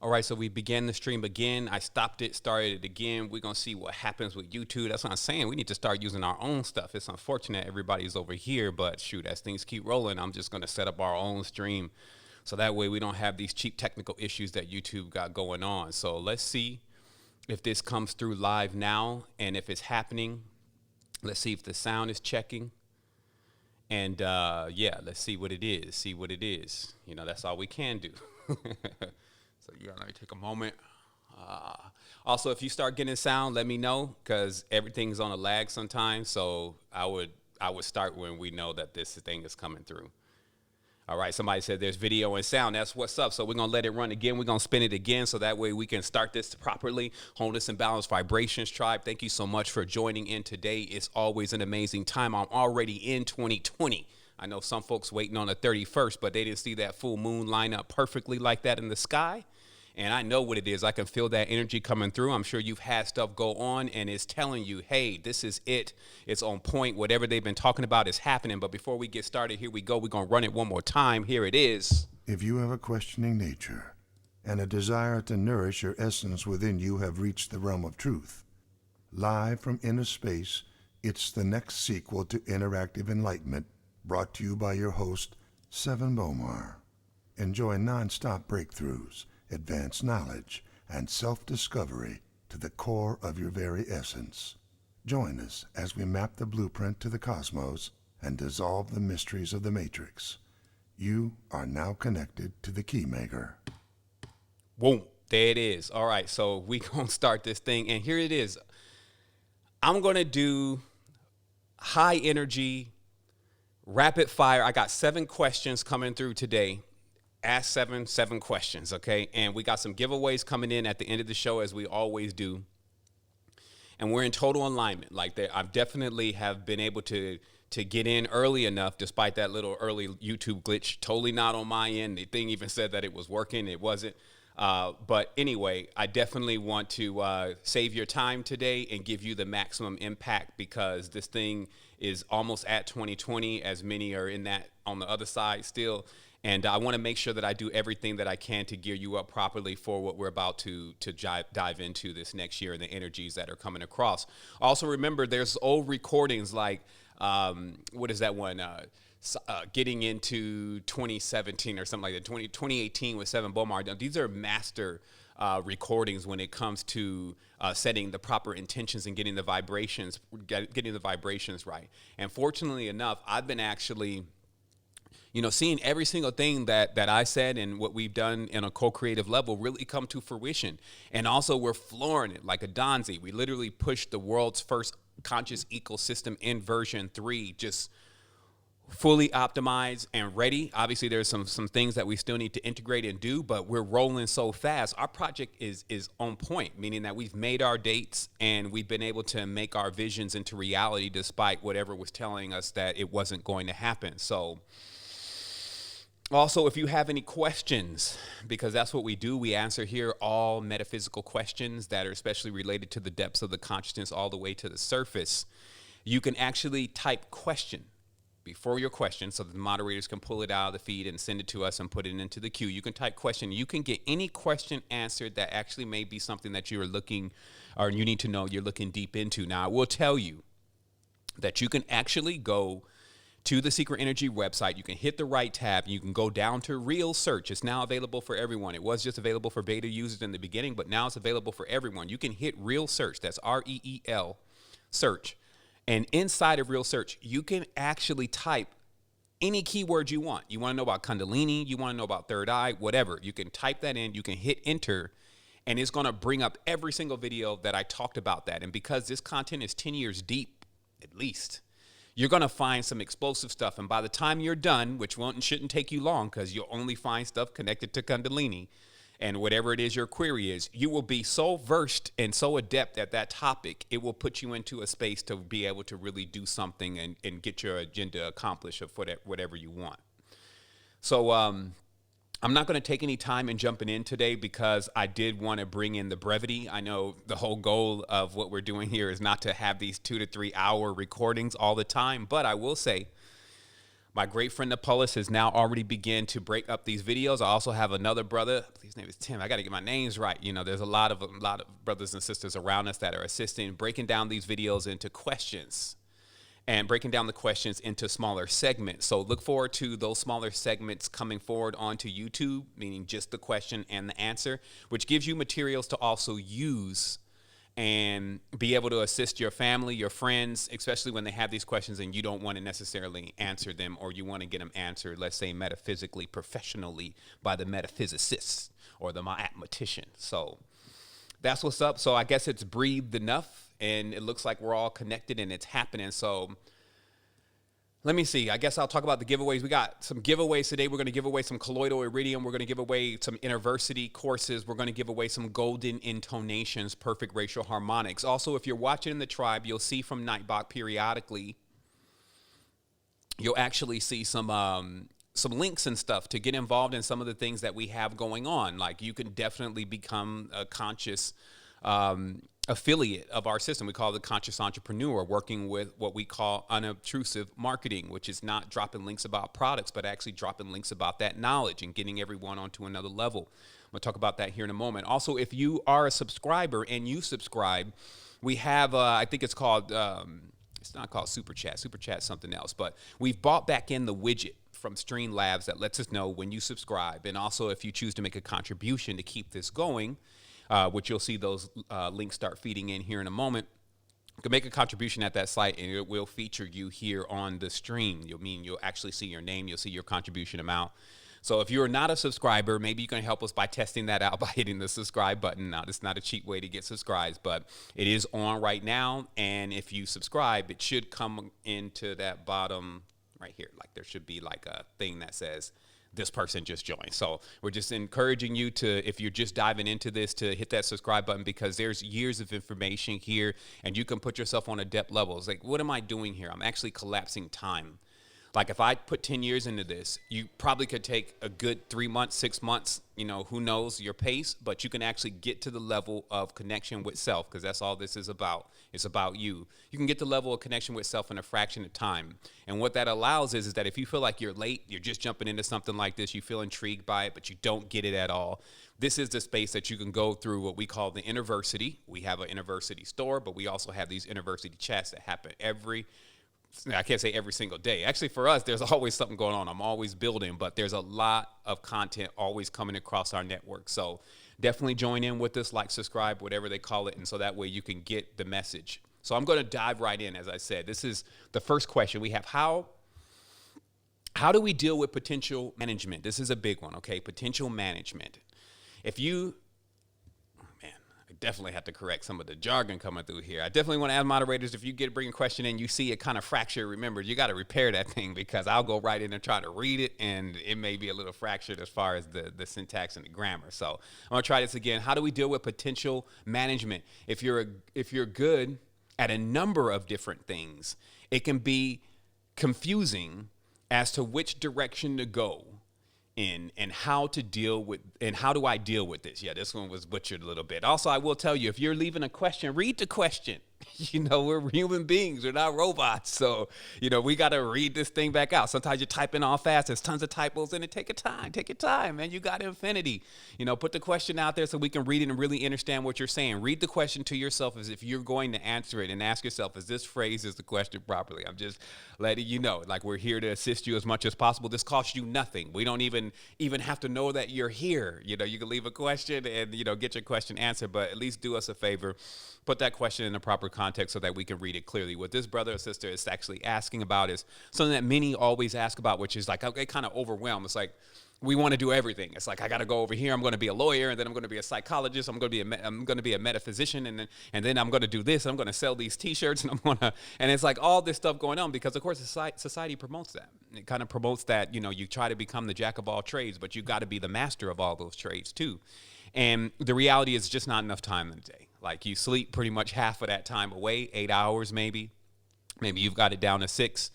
All right, so we began the stream again. I stopped it, started it again. We're going to see what happens with YouTube. That's what I'm saying. We need to start using our own stuff. It's unfortunate everybody's over here, but shoot, as things keep rolling, I'm just going to set up our own stream so that way we don't have these cheap technical issues that YouTube got going on. So let's see if this comes through live now and if it's happening. Let's see if the sound is checking. And yeah, let's see what it is. See what it is. You know, that's all we can do. So yeah, let me take a moment. Also, if you start getting sound, let me know because everything's on a lag sometimes. So I would start when we know that this thing is coming through. All right, somebody said there's video and sound. That's what's up. So we're going to let it run again. We're going to spin it again so that way we can start this properly. Wholeness and Balance Vibrations Tribe, thank you so much for joining in today. It's always an amazing time. I'm already in 2020. I know some folks waiting on the 31st, but they didn't see that full moon line up perfectly like that in the sky. And I know what it is. I can feel that energy coming through. I'm sure you've had stuff go on and it's telling you, hey, this is it. It's on point. Whatever they've been talking about is happening. But before we get started, here we go. We're going to run it one more time. Here it is. If you have a questioning nature and a desire to nourish your essence within you have reached the realm of truth, live from inner space, it's the next sequel to Interactive Enlightenment, brought to you by your host, Seven Bomar. Enjoy non-stop breakthroughs, advanced knowledge, and self-discovery to the core of your very essence. Join us as we map the blueprint to the cosmos and dissolve the mysteries of the matrix. You are now connected to the Keymaker. Boom. There it is. All right, so we going to start this thing, and here it is. I'm going to do high energy, rapid fire. I got 7 questions coming through today. Ask seven questions, okay? And we got some giveaways coming in at the end of the show, as we always do. And we're in total alignment. Like that, I've definitely have been able to get in early enough, despite that little early YouTube glitch. Totally not on my end. The thing even said that it was working. It wasn't. But anyway, I definitely want to save your time today and give you the maximum impact because this thing is almost at 2020, as many are in that on the other side still. And I want to make sure that I do everything that I can to gear you up properly for what we're about to dive into this next year and the energies that are coming across. Also, remember, there's old recordings like, what is that one? Getting into 2017 or something like that, 2018 with Seven Bomar. These are master recordings when it comes to setting the proper intentions and getting the vibrations right. And fortunately enough, I've been actually seeing every single thing that I said and what we've done in a co-creative level really come to fruition. And also we're flooring it like a Donzi. We literally pushed the world's first conscious ecosystem in version 3, just fully optimized and ready. Obviously there's some things that we still need to integrate and do, but we're rolling so fast. Our project is on point, meaning that we've made our dates and we've been able to make our visions into reality despite whatever was telling us that it wasn't going to happen. So also, if you have any questions, because that's what we do, we answer here all metaphysical questions that are especially related to the depths of the consciousness all the way to the surface. You can actually type question before your question so that the moderators can pull it out of the feed and send it to us and put it into the queue. You can type question. You can get any question answered that actually may be something that you're looking or you need to know you're looking deep into. Now, I will tell you that you can actually go to the Secret Energy website. You can hit the right tab. You can go down to Real Search. It's now available for everyone. It was just available for beta users in the beginning, but now it's available for everyone. You can hit Real Search. That's REEL Search. And inside of Real Search, you can actually type any keyword you want. You want to know about Kundalini, you want to know about third eye, whatever. You can type that in. You can hit enter, and it's going to bring up every single video that I talked about that. And because this content is 10 years deep, at least, you're going to find some explosive stuff. And by the time you're done, which won't and shouldn't take you long because you'll only find stuff connected to Kundalini and whatever it is your query is, you will be so versed and so adept at that topic, it will put you into a space to be able to really do something and get your agenda accomplished of whatever you want. So I'm not going to take any time in jumping in today because I did want to bring in the brevity. I know the whole goal of what we're doing here is not to have these 2 to 3 hour recordings all the time, but I will say My great friend Apollos has now already begun to break up these videos. I also have another brother. His name is Tim. I got to get my names right. You know, there's a lot of brothers and sisters around us that are assisting, breaking down these videos into questions and breaking down the questions into smaller segments. So look forward to those smaller segments coming forward onto YouTube, meaning just the question and the answer, which gives you materials to also use and be able to assist your family, your friends, especially when they have these questions and you don't want to necessarily answer them, or you want to get them answered, let's say metaphysically, professionally, by the metaphysicist or the mathematician. So that's what's up. So I guess it's breathed enough, and it looks like we're all connected and it's happening. So let me see. I guess I'll talk about the giveaways. We got some giveaways today. We're going to give away some colloidal iridium. We're going to give away some university courses. We're going to give away some golden intonations, perfect racial harmonics. Also, if you're watching in the tribe, you'll see from Nightbot periodically, you'll actually see some links and stuff to get involved in some of the things that we have going on. Like, you can definitely become a conscious affiliate of our system. We call it the conscious entrepreneur, working with what we call unobtrusive marketing, which is not dropping links about products, but actually dropping links about that knowledge and getting everyone onto another level. I'm going to talk about that here in a moment. Also, if you are a subscriber and you subscribe, we have, I think it's called, it's not called Super Chat. Super Chat's something else, but we've bought back in the widget from Streamlabs that lets us know when you subscribe. And also, if you choose to make a contribution to keep this going, which you'll see those links start feeding in here in a moment. You can make a contribution at that site, and it will feature you here on the stream. You'll actually see your name. You'll see your contribution amount. So if you're not a subscriber, maybe you can help us by testing that out by hitting the subscribe button. Now, it's not a cheap way to get subscribed, but it is on right now. And if you subscribe, it should come into that bottom right here. Like, there should be like a thing that says, this person just joined. So we're just encouraging you to, if you're just diving into this, to hit that subscribe button, because there's years of information here and you can put yourself on a depth level. It's like, what am I doing here? I'm actually collapsing time. Like, if I put 10 years into this, you probably could take a good 3 months, 6 months, who knows your pace, but you can actually get to the level of connection with self, because that's all this is about. It's about you. You can get the level of connection with self in a fraction of time. And what that allows is that if you feel like you're late, you're just jumping into something like this, you feel intrigued by it, but you don't get it at all. This is the space that you can go through what we call the University. We have an University store, but we also have these University chats that happen I can't say every single day. Actually, for us, there's always something going on. I'm always building, but there's a lot of content always coming across our network. So definitely join in with us, like, subscribe, whatever they call it, and so that way you can get the message. So I'm going to dive right in. As I said, this is the first question we have. How do we deal with potential management? This is a big one, okay? Potential management. Definitely have to correct some of the jargon coming through here. I definitely want to ask moderators, if you bring a question in, you see it kind of fractured, remember, you got to repair that thing, because I'll go right in and try to read it, and it may be a little fractured as far as the syntax and the grammar. So I'm going to try this again. How do we deal with potential management? If you're good at a number of different things, it can be confusing as to which direction to go in and how to deal with, and how do I deal with this? Yeah, this one was butchered a little bit. Also, I will tell you, if you're leaving a question, read the question. We're human beings. We're not robots. So, we got to read this thing back out. Sometimes you're typing all fast. There's tons of typos in it. Take your time, man. You got infinity. Put the question out there so we can read it and really understand what you're saying. Read the question to yourself as if you're going to answer it, and ask yourself, is this phrase is the question properly? I'm just letting you know, like, we're here to assist you as much as possible. This costs you nothing. We don't even have to know that you're here. You can leave a question and, get your question answered, but at least do us a favor. Put that question in the proper context so that we can read it clearly. What this brother or sister is actually asking about is something that many always ask about, which is like, okay, kind of overwhelmed. It's like, we want to do everything. It's like, I got to go over here. I'm going to be a lawyer, and then I'm going to be a psychologist. I'm going to be a metaphysician, and then I'm going to do this. I'm going to sell these T-shirts, and it's like all this stuff going on, because of course society promotes that. It kind of promotes that, you try to become the jack of all trades, but you got to be the master of all those trades too. And the reality is just not enough time in the day. Like, you sleep pretty much half of that time away, 8 hours maybe. Maybe you've got it down to 6.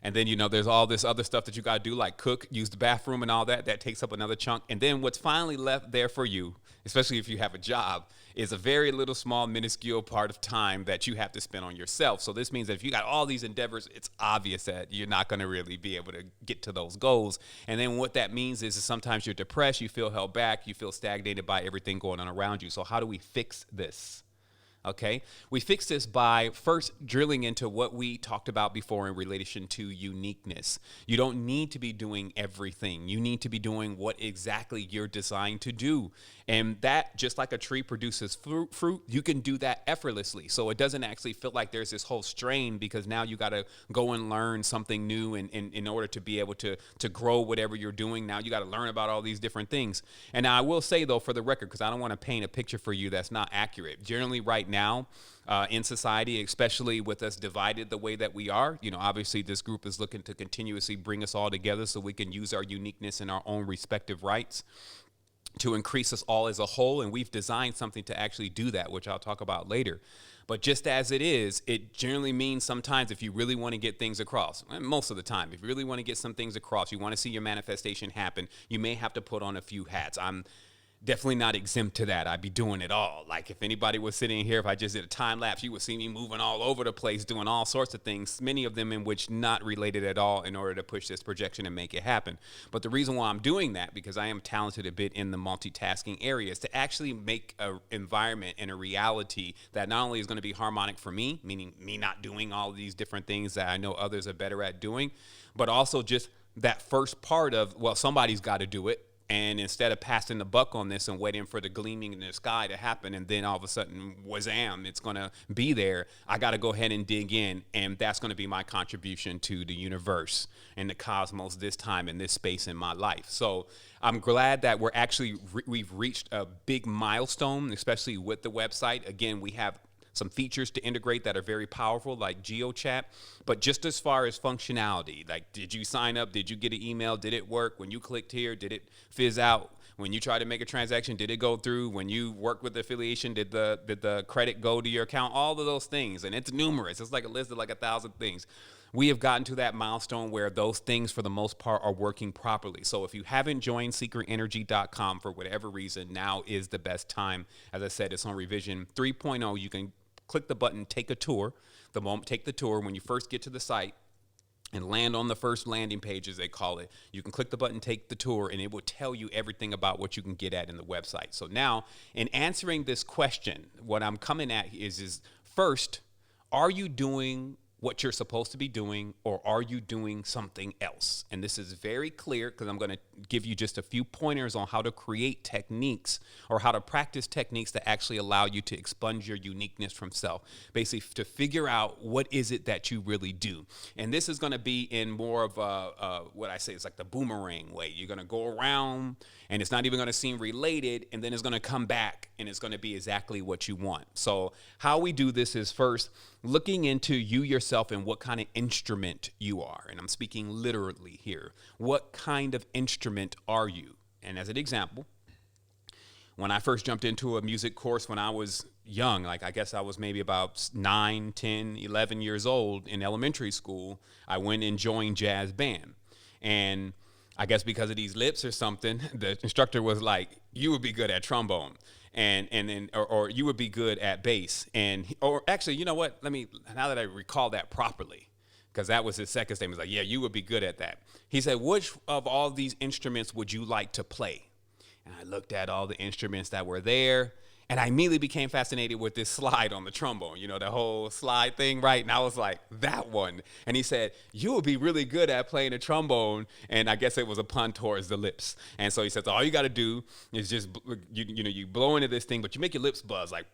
And then, there's all this other stuff that you got to do, like cook, use the bathroom and all that. That takes up another chunk. And then what's finally left there for you especially if you have a job, is a very little small minuscule part of time that you have to spend on yourself. So this means that if you got all these endeavors, it's obvious that you're not going to really be able to get to those goals. And then what that means is sometimes you're depressed, you feel held back, you feel stagnated by everything going on around you. So how do we fix this? Okay, we fix this by first drilling into what we talked about before in relation to uniqueness. You don't need to be doing everything. You need to be doing what exactly you're designed to do. And that, just like a tree produces fruit, you can do that effortlessly. So it doesn't actually feel like there's this whole strain because now you got to go and learn something new in order to be able to grow whatever you're doing. Now you got to learn about all these different things. And now I will say, though, for the record, because I don't want to paint a picture for you that's not accurate. Generally, right now, in society, especially with us divided the way that we are, obviously this group is looking to continuously bring us all together so we can use our uniqueness in our own respective rights to increase us all as a whole. And we've designed something to actually do that, which I'll talk about later. But just as it is, it generally means sometimes if you really want to get things across, and most of the time, if you really want to get some things across, you want to see your manifestation happen, you may have to put on a few hats. I'm definitely not exempt to that. I'd be doing it all. Like if anybody was sitting here, if I just did a time lapse, you would see me moving all over the place, doing all sorts of things, many of them in which not related at all in order to push this projection and make it happen. But the reason why I'm doing that, because I am talented a bit in the multitasking area, is to actually make an environment and a reality that not only is going to be harmonic for me, meaning me not doing all of these different things that I know others are better at doing, but also just that first part of, well, somebody's got to do it. And instead of passing the buck on this and waiting for the gleaming in the sky to happen, and then all of a sudden, wazam, it's going to be there, I got to go ahead and dig in. And that's going to be my contribution to the universe and the cosmos this time in this space in my life. So I'm glad that we've reached a big milestone, especially with the website. Again, we have some features to integrate that are very powerful, like GeoChat. But just as far as functionality, like did you sign up? Did you get an email? Did it work? When you clicked here, did it fizz out? When you tried to make a transaction, did it go through? When you worked with the affiliation, did the credit go to your account? All of those things, and it's numerous. It's like a list of like 1,000 things. We have gotten to that milestone where those things, for the most part, are working properly. So if you haven't joined secretenergy.com for whatever reason, now is the best time. As I said, it's on revision 3.0. You can click the button, take a tour. Take the tour. When you first get to the site and land on the first landing page, as they call it, you can click the button, take the tour, and it will tell you everything about what you can get at in the website. So now, in answering this question, what I'm coming at is first, are you doing what you're supposed to be doing, or are you doing something else? And this is very clear because I'm going to give you just a few pointers on how to create techniques or how to practice techniques that actually allow you to expunge your uniqueness from self, basically to figure out what is it that you really do. And this is going to be in more of what I say is like the boomerang way. You're going to go around and it's not even going to seem related, and then it's going to come back and it's going to be exactly what you want. So how we do this is first looking into you yourself and what kind of instrument you are. And I'm speaking literally here. What kind of instrument are you? And as an example, when I first jumped into a music course when I was young, like I guess I was maybe about 9, 10, 11 years old in elementary school, I went and joined jazz band. And I guess because of these lips or something, the instructor was like, you would be good at trombone. And then or you would be good at bass. Or actually, you know what? Now that I recall that properly, because that was his second statement, like, yeah, you would be good at that. He said, which of all these instruments would you like to play? And I looked at all the instruments that were there, and I immediately became fascinated with this slide on the trombone, the whole slide thing, right? And I was like, that one. And he said, you would be really good at playing a trombone. And I guess it was a pun towards the lips. And so he says, all you got to do is just, you blow into this thing, but you make your lips buzz like,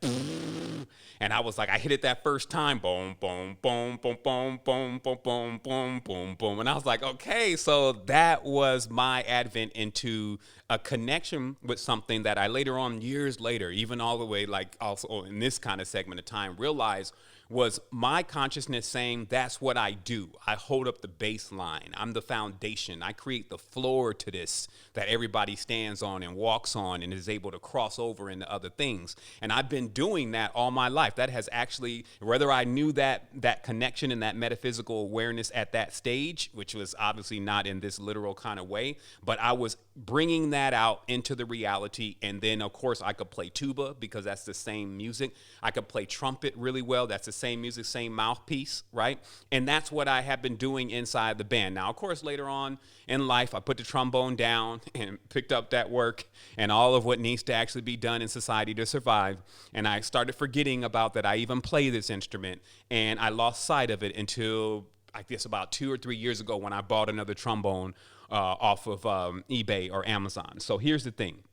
and I was like, I hit it that first time, boom, boom, boom, boom, boom, boom, boom, boom, boom, boom, boom. And I was like, okay, so that was my advent into a connection with something that I later on, years later, even all the way, like also in this kind of segment of time, realized was my consciousness saying, that's what I do. I hold up the baseline. I'm the foundation. I create the floor to this that everybody stands on and walks on and is able to cross over into other things. And I've been doing that all my life. That has actually, whether I knew that connection and that metaphysical awareness at that stage, which was obviously not in this literal kind of way, but I was bringing that out into the reality. And then, of course, I could play tuba because that's the same music. I could play trumpet really well. That's the same music, same mouthpiece, right? And that's what I have been doing inside the band. Now, of course, later on in life, I put the trombone down and picked up that work and all of what needs to actually be done in society to survive. And I started forgetting about that I even play this instrument, and I lost sight of it until I guess about 2 or 3 years ago when I bought another trombone off of eBay or Amazon. So here's the thing.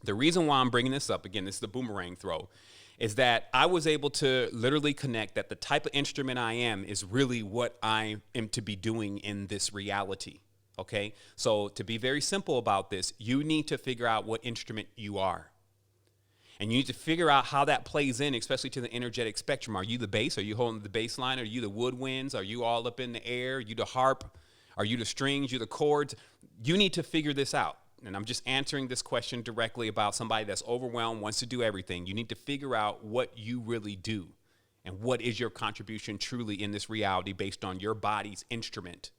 The reason why I'm bringing this up, again, this is the boomerang throw, is that I was able to literally connect that the type of instrument I am is really what I am to be doing in this reality, okay? So to be very simple about this, you need to figure out what instrument you are. And you need to figure out how that plays in, especially to the energetic spectrum. Are you the bass? Are you holding the bass line? Are you the woodwinds? Are you all up in the air? Are you the harp? Are you the strings? Are you the chords? You need to figure this out. And I'm just answering this question directly about somebody that's overwhelmed, wants to do everything. You need to figure out what you really do and what is your contribution truly in this reality based on your body's instrument.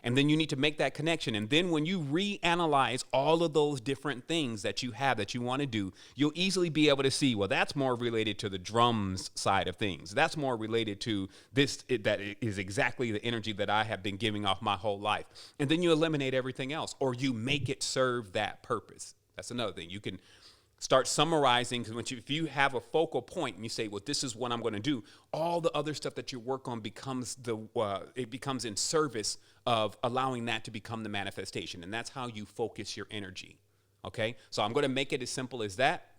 And then you need to make that connection. And then when you reanalyze all of those different things that you have that you want to do, you'll easily be able to see, well, that's more related to the drums side of things. That's more related to this, that is exactly the energy that I have been giving off my whole life. And then you eliminate everything else, or you make it serve that purpose. That's another thing. You can start summarizing, because if you have a focal point and you say, well, this is what I'm going to do, all the other stuff that you work on becomes it becomes in service of allowing that to become the manifestation. And that's how you focus your energy. Okay? So I'm going to make it as simple as that.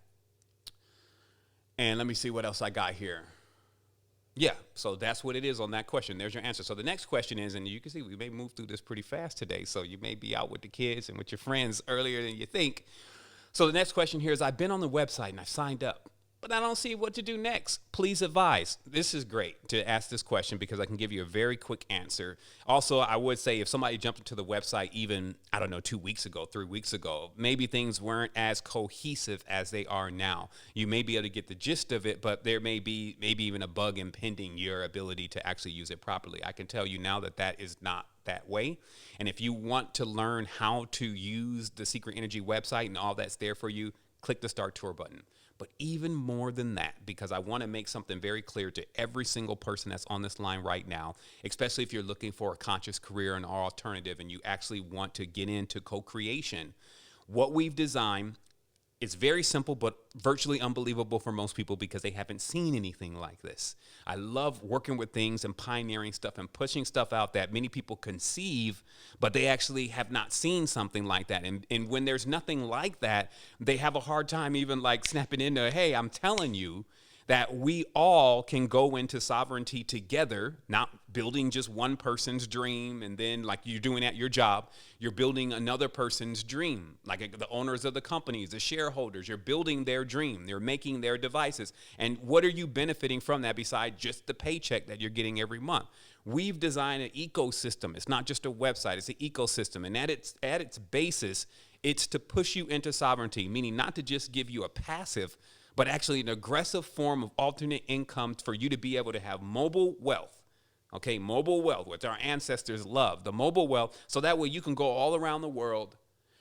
And let me see what else I got here. Yeah, so that's what it is on that question. There's your answer. So the next question is, and you can see we may move through this pretty fast today, so you may be out with the kids and with your friends earlier than you think. So the next question here is, I've been on the website and I've signed up, but I don't see what to do next. Please advise. This is great to ask this question because I can give you a very quick answer. Also, I would say if somebody jumped into the website even, 2 weeks ago, 3 weeks ago, maybe things weren't as cohesive as they are now. You may be able to get the gist of it, but there may be maybe even a bug impeding your ability to actually use it properly. I can tell you now that that is not that way. And if you want to learn how to use the Secret Energy website and all that's there for you, click the Start Tour button. But even more than that, because I want to make something very clear to every single person that's on this line right now, especially if you're looking for a conscious career and alternative and you actually want to get into co-creation, what we've designed is very simple, but virtually unbelievable for most people because they haven't seen anything like this. I love working with things and pioneering stuff and pushing stuff out that many people conceive, but they actually have not seen something like that. And when there's nothing like that, they have a hard time even like snapping into, hey, I'm telling you that we all can go into sovereignty together, not building just one person's dream and then like you're doing at your job, you're building another person's dream, like the owners of the companies, the shareholders, you're building their dream, they're making their devices. And what are you benefiting from that besides just the paycheck that you're getting every month? We've designed an ecosystem. It's not just a website, it's an ecosystem. And at its basis, it's to push you into sovereignty, meaning not to just give you a passive, but actually an aggressive form of alternate income for you to be able to have mobile wealth. Okay, mobile wealth, which our ancestors loved, the mobile wealth, so that way you can go all around the world,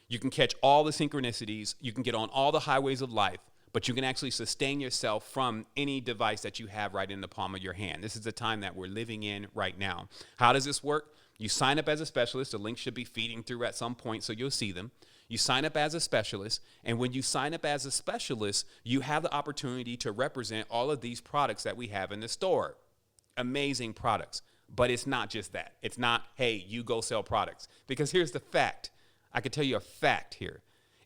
you can catch all the synchronicities, you can get on all the highways of life, but you can actually sustain yourself from any device that you have right in the palm of your hand. This is the time that we're living in right now. How does this work? You sign up as a specialist. The link should be feeding through at some point, so you'll see them. You sign up as a specialist, and when you sign up as a specialist, you have the opportunity to represent all of these products that we have in the store. Amazing products, but it's not just that. It's not, hey, you go sell products. Because here's the fact. I can tell you a fact here.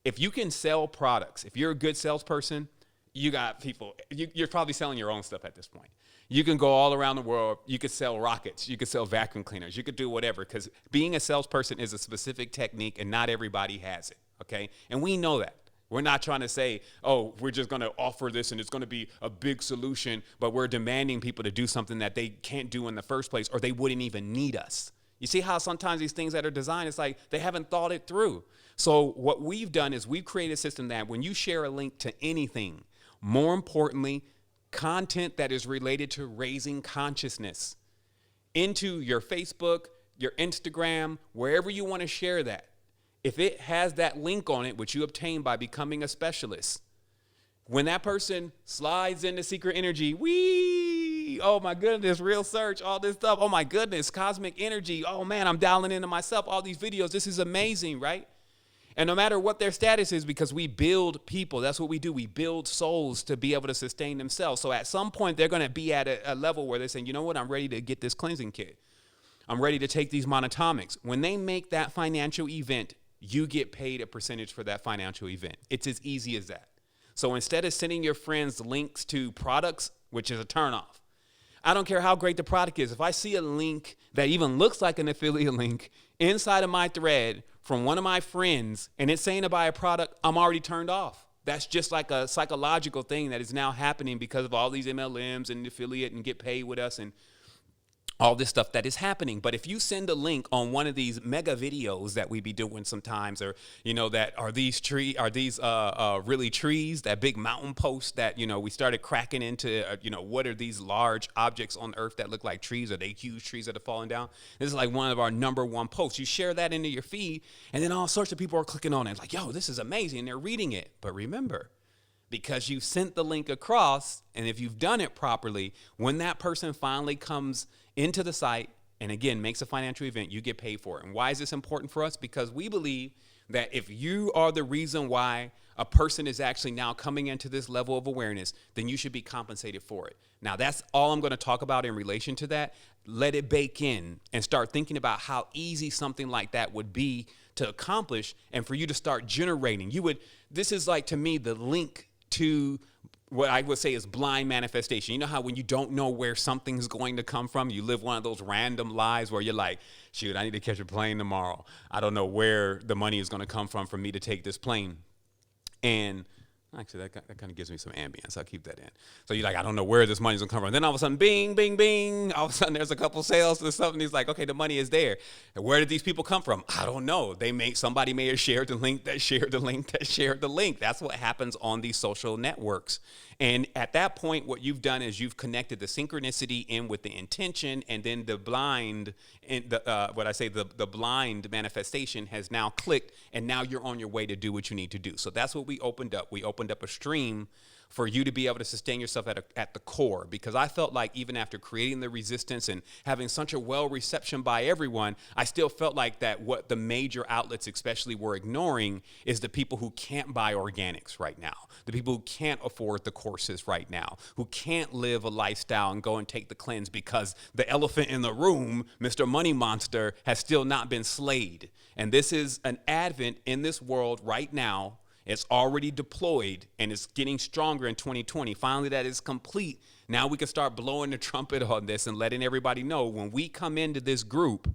If you can sell products, if you're a good salesperson, you got people, you're probably selling your own stuff at this point. You can go all around the world. You could sell rockets. You could sell vacuum cleaners. You could do whatever, because being a salesperson is a specific technique and not everybody has it, okay? And we know that. We're not trying to say, oh, we're just going to offer this and it's going to be a big solution, but we're demanding people to do something that they can't do in the first place, or they wouldn't even need us. You see how sometimes these things that are designed, it's like they haven't thought it through. So what we've done is we've created a system that when you share a link to anything, more importantly, content that is related to raising consciousness, into your Facebook, your Instagram, wherever you want to share that, if it has that link on it, which you obtain by becoming a specialist, when that person slides into secret energy, oh my goodness, real search, all this stuff, oh my goodness, cosmic energy, oh man, I'm dialing into myself, all these videos, this is amazing, right? And no matter what their status is, because we build people, that's what we do. We build souls to be able to sustain themselves. So at some point, they're going to be at a level where they're saying, you know what, I'm ready to get this cleansing kit. I'm ready to take these monatomics. When they make that financial event, you get paid a percentage for that financial event. It's as easy as that. So instead of sending your friends links to products, which is a turnoff, I don't care how great the product is. If I see a link that even looks like an affiliate link inside of my thread from one of my friends and it's saying to buy a product, I'm already turned off. That's just like a psychological thing that is now happening because of all these MLMs and affiliate and get paid with us and all this stuff that is happening. But if you send a link on one of these mega videos that we be doing sometimes, or, you know, that are these really trees, that big mountain post that, you know, we started cracking into, what are these large objects on earth that look like trees? Are they huge trees that are falling down? This is like one of our number one posts. You share that into your feed and then all sorts of people are clicking on it like, yo, this is amazing. And they're reading it. But remember, because you sent the link across, and if you've done it properly, when that person finally comes into the site and again makes a financial event, you get paid for it. And why is this important for us? Because we believe that if you are the reason why a person is actually now coming into this level of awareness, then you should be compensated for it. Now, that's all I'm going to talk about in relation to that. Let it bake in and start thinking about how easy something like that would be to accomplish and for you to start generating. This is like, to me, the link to what I would say is blind manifestation. You know how when you don't know where something's going to come from, you live one of those random lives where you're like, shoot, I need to catch a plane tomorrow. I don't know where the money is going to come from for me to take this plane. And actually, that kind of gives me some ambience. I'll keep that in. So you're like, I don't know where this money's going to come from. Then all of a sudden, bing, bing, bing. All of a sudden, there's a couple sales or something. He's like, okay, the money is there. And where did these people come from? I don't know. Somebody may have shared the link that shared the link that shared the link. That's what happens on these social networks. And at that point, what you've done is you've connected the synchronicity in with the intention, and then the blind, and the blind manifestation has now clicked, and now you're on your way to do what you need to do. So that's what we opened up. We opened up a stream for you to be able to sustain yourself at the core, because I felt like even after creating the resistance and having such a well reception by everyone, I still felt like that what the major outlets especially were ignoring is the people who can't buy organics right now, the people who can't afford the courses right now, who can't live a lifestyle and go and take the cleanse because the elephant in the room, Mr. Money Monster, has still not been slayed. And this is an advent in this world right now. It's already deployed and it's getting stronger in 2020. Finally, that is complete. Now we can start blowing the trumpet on this and letting everybody know when we come into this group,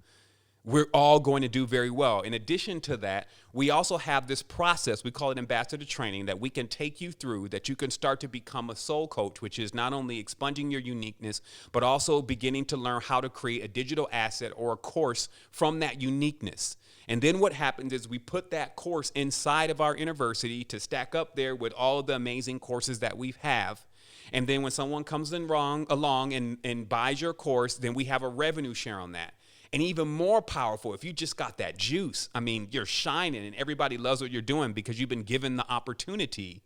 we're all going to do very well. In addition to that, we also have this process, we call it ambassador training, that we can take you through, that you can start to become a soul coach, which is not only expunging your uniqueness, but also beginning to learn how to create a digital asset or a course from that uniqueness. And then what happens is we put that course inside of our university to stack up there with all of the amazing courses that we have. And then when someone comes along and buys your course, then we have a revenue share on that. And even more powerful, if you just got that juice, I mean, you're shining and everybody loves what you're doing because you've been given the opportunity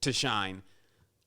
to shine.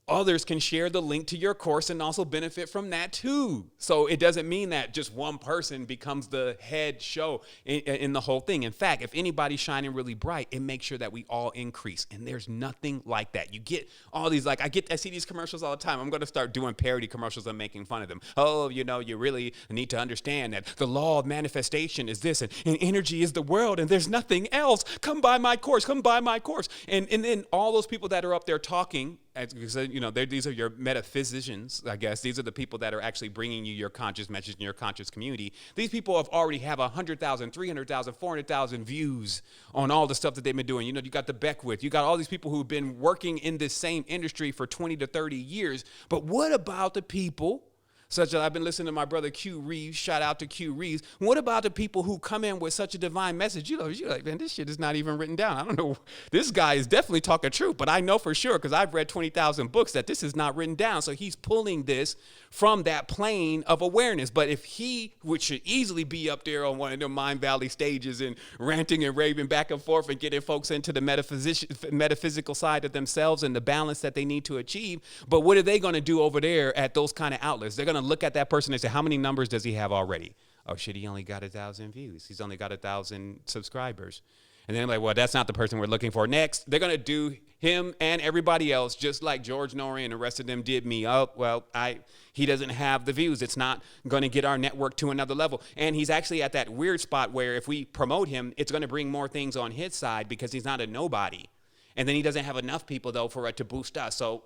Others can share the link to your course and also benefit from that too. So it doesn't mean that just one person becomes the head show in the whole thing. In fact, if anybody's shining really bright, it makes sure that we all increase. And there's nothing like that. You get all these, like I see these commercials all the time. I'm going to start doing parody commercials and making fun of them. Oh, you really need to understand that the law of manifestation is this, and energy is the world, and there's nothing else. Come buy my course. Come buy my course. And then all those people that are up there talking these are your metaphysicians, I guess. These are the people that are actually bringing you your conscious message in your conscious community. These people already have 100,000, 300,000, 400,000 views on all the stuff that they've been doing. You got the Beckwith. You got all these people who've been working in this same industry for 20 to 30 years. But what about the people such as I've been listening to my brother Q Reeves, shout out to Q Reeves. What about the people who come in with such a divine message? You're like, man, this shit is not even written down. I don't know. This guy is definitely talking truth, but I know for sure because I've read 20,000 books that this is not written down. So he's pulling this from that plane of awareness. But if he, which should easily be up there on one of the Mind Valley stages and ranting and raving back and forth and getting folks into the metaphysical side of themselves and the balance that they need to achieve, but what are they going to do over there at those kind of outlets? They're going to look at that person and say, how many numbers does he have already? Oh shit, he only got 1,000 views. He's only got 1,000 subscribers. And then they're like, well, that's not the person we're looking for. Next, they're going to do him and everybody else just like George Norrie and the rest of them did me. Oh, well, he doesn't have the views. It's not going to get our network to another level. And he's actually at that weird spot where if we promote him, it's going to bring more things on his side because he's not a nobody. And then he doesn't have enough people, though, for it to boost us. So,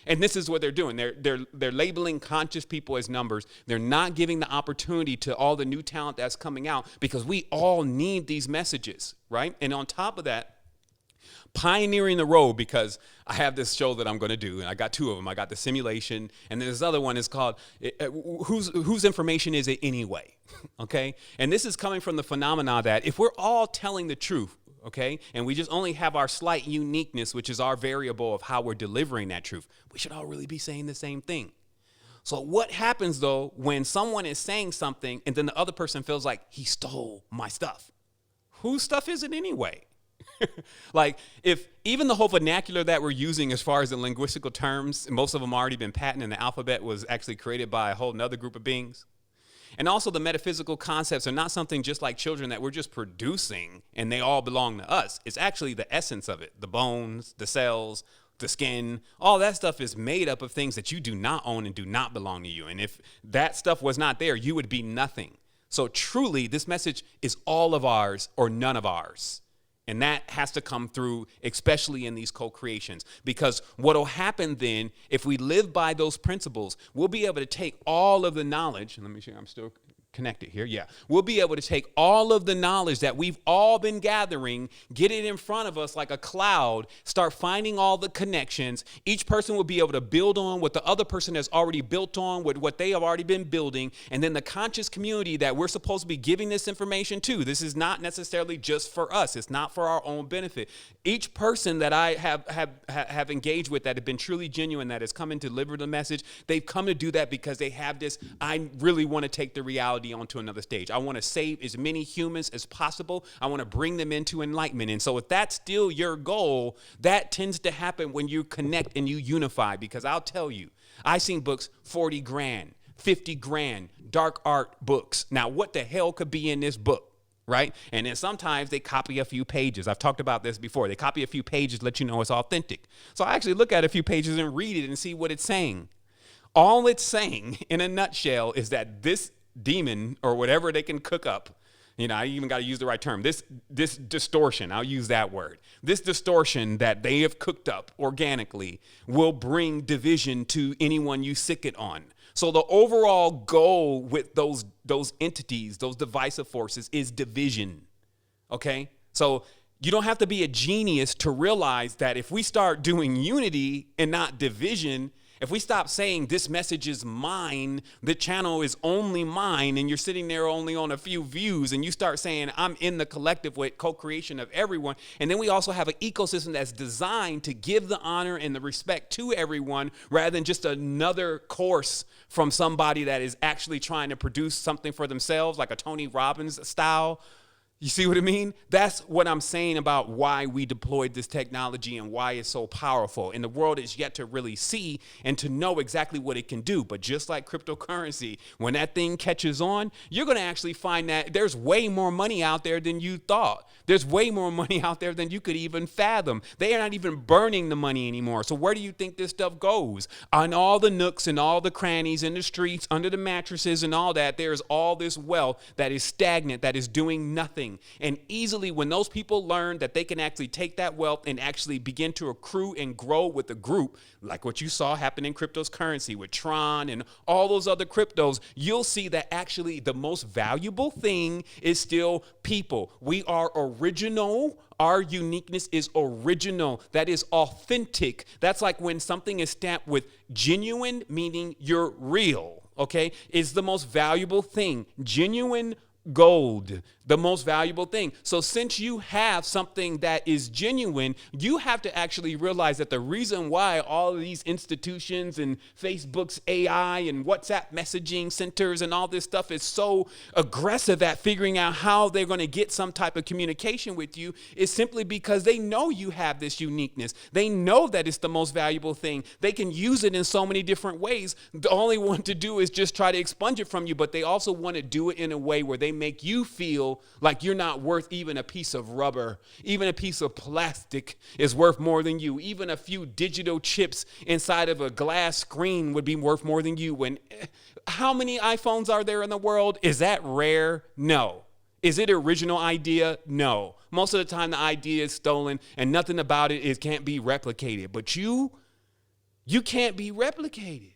and this is what they're doing. They're labeling conscious people as numbers. They're not giving the opportunity to all the new talent that's coming out because we all need these messages, right? And on top of that, pioneering the road, because I have this show that I'm going to do, and I got two of them. I got the simulation, and then this other one is called Whose Information Is It Anyway? Okay? And this is coming from the phenomena that if we're all telling the truth, okay, and we just only have our slight uniqueness, which is our variable of how we're delivering that truth, we should all really be saying the same thing. So what happens, though, when someone is saying something and then the other person feels like he stole my stuff? Whose stuff is it anyway? Like, if even the whole vernacular that we're using as far as the linguistical terms, most of them already been patented, and the alphabet was actually created by a whole nother group of beings. And also the metaphysical concepts are not something just like children that we're just producing and they all belong to us. It's actually the essence of it. The bones, the cells, the skin, all that stuff is made up of things that you do not own and do not belong to you. And if that stuff was not there, you would be nothing. So truly, this message is all of ours or none of ours. And that has to come through, especially in these co-creations, because what will happen then, if we live by those principles, we'll be able to take all of the knowledge. Let me see, I'm still connected here. Yeah. We'll be able to take all of the knowledge that we've all been gathering, get it in front of us like a cloud, start finding all the connections. Each person will be able to build on what the other person has already built on, with what they have already been building. And then the conscious community that we're supposed to be giving this information to, this is not necessarily just for us. It's not for our own benefit. Each person that I have engaged with that have been truly genuine, that has come in to deliver the message, they've come to do that because they have this, I really want to take the reality onto another stage. I want to save as many humans as possible. I want to bring them into enlightenment. And so if that's still your goal, that tends to happen when you connect and you unify, because I'll tell you, I've seen books 40 grand, 50 grand, dark art books. Now, what the hell could be in this book? Right? And then sometimes they copy a few pages. I've talked about this before. They copy a few pages, let you know it's authentic. So I actually look at a few pages and read it and see what it's saying. All it's saying in a nutshell is that this demon or whatever they can cook up, I even got to use the right term, this distortion, I'll use that word, this distortion that they have cooked up organically will bring division to anyone you sick it on. So the overall goal with those entities, those divisive forces, is division, okay? So you don't have to be a genius to realize that if we start doing unity and not division, if we stop saying this message is mine, the channel is only mine, and you're sitting there only on a few views, and you start saying I'm in the collective with co-creation of everyone, and then we also have an ecosystem that's designed to give the honor and the respect to everyone rather than just another course from somebody that is actually trying to produce something for themselves, like a Tony Robbins style. You see what I mean? That's what I'm saying about why we deployed this technology and why it's so powerful. And the world is yet to really see and to know exactly what it can do. But just like cryptocurrency, when that thing catches on, you're going to actually find that there's way more money out there than you thought. There's way more money out there than you could even fathom. They are not even burning the money anymore. So where do you think this stuff goes? On all the nooks and all the crannies in the streets, under the mattresses and all that, there's all this wealth that is stagnant, that is doing nothing. something. And easily when those people learn that they can actually take that wealth and actually begin to accrue and grow with a group, like what you saw happen in cryptocurrency with Tron and all those other cryptos, you'll see that actually the most valuable thing is still people. We are original. Our uniqueness is original. That is authentic. That's like when something is stamped with genuine, meaning you're real, okay, is the most valuable thing. Genuine gold, the most valuable thing. So since you have something that is genuine, you have to actually realize that the reason why all of these institutions and Facebook's AI and WhatsApp messaging centers and all this stuff is so aggressive at figuring out how they're going to get some type of communication with you is simply because they know you have this uniqueness. They know that it's the most valuable thing. They can use it in so many different ways. The only one to do is just try to expunge it from you, but they also want to do it in a way where they make you feel like you're not worth even a piece of rubber. Even a piece of plastic is worth more than you. Even a few digital chips inside of a glass screen would be worth more than you. And how many iPhones are there in the world? Is that rare? No. Is it an original idea? No. Most of the time the idea is stolen and nothing about it can't be replicated. But you can't be replicated.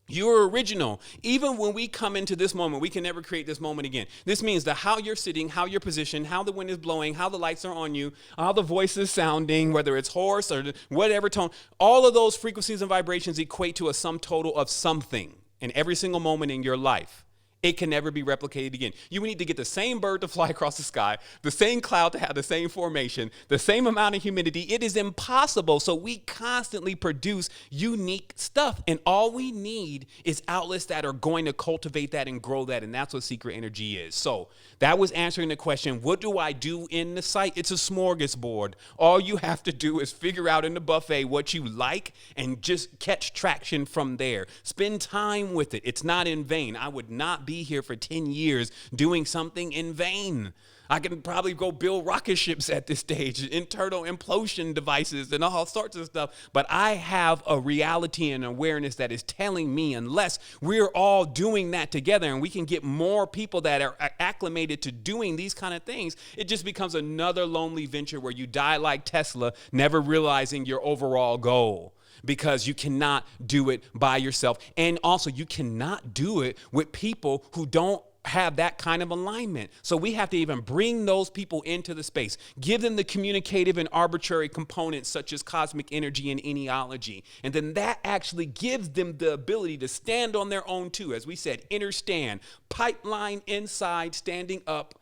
You're original. Even when we come into this moment, we can never create this moment again. This means that how you're sitting, how you're positioned, how the wind is blowing, how the lights are on you, how the voice is sounding, whether it's hoarse or whatever tone, all of those frequencies and vibrations equate to a sum total of something in every single moment in your life. It can never be replicated again. You need to get the same bird to fly across the sky, the same cloud to have the same formation, the same amount of humidity. It is impossible. So we constantly produce unique stuff. And all we need is outlets that are going to cultivate that and grow that. And that's what secret energy is. So that was answering the question, what do I do in the site? It's a smorgasbord. All you have to do is figure out in the buffet what you like and just catch traction from there. Spend time with it. It's not in vain. I would not be here for 10 years doing something in vain. I can probably go build rocket ships at this stage, internal implosion devices and all sorts of stuff. But I have a reality and awareness that is telling me unless we're all doing that together and we can get more people that are acclimated to doing these kind of things, it just becomes another lonely venture where you die like Tesla, never realizing your overall goal. Because you cannot do it by yourself. And also you cannot do it with people who don't have that kind of alignment. So we have to even bring those people into the space, give them the communicative and arbitrary components such as cosmic energy and eniology. And then that actually gives them the ability to stand on their own too. As we said, inner stand, pipeline inside, standing up.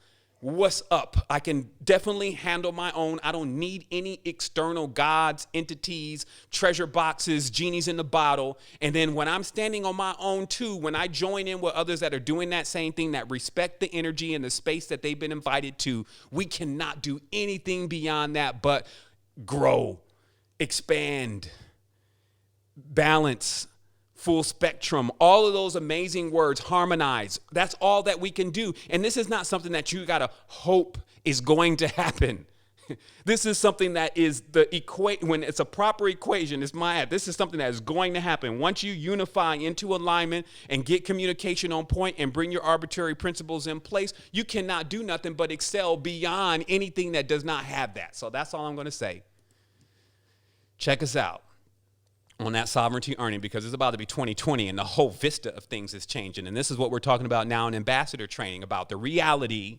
What's up? I can definitely handle my own. I don't need any external gods, entities, treasure boxes, genies in the bottle. And then when I'm standing on my own too, when I join in with others that are doing that same thing, that respect the energy and the space that they've been invited to, we cannot do anything beyond that but grow, expand, balance, full spectrum, all of those amazing words, harmonize. That's all that we can do. And this is not something that you got to hope is going to happen. This is something that is when it's a proper equation, it's this is something that is going to happen. Once you unify into alignment and get communication on point and bring your arbitrary principles in place, you cannot do nothing but excel beyond anything that does not have that. So that's all I'm going to say. Check us out on that sovereignty earning, because it's about to be 2020 and the whole vista of things is changing. And this is what we're talking about now in ambassador training, about the reality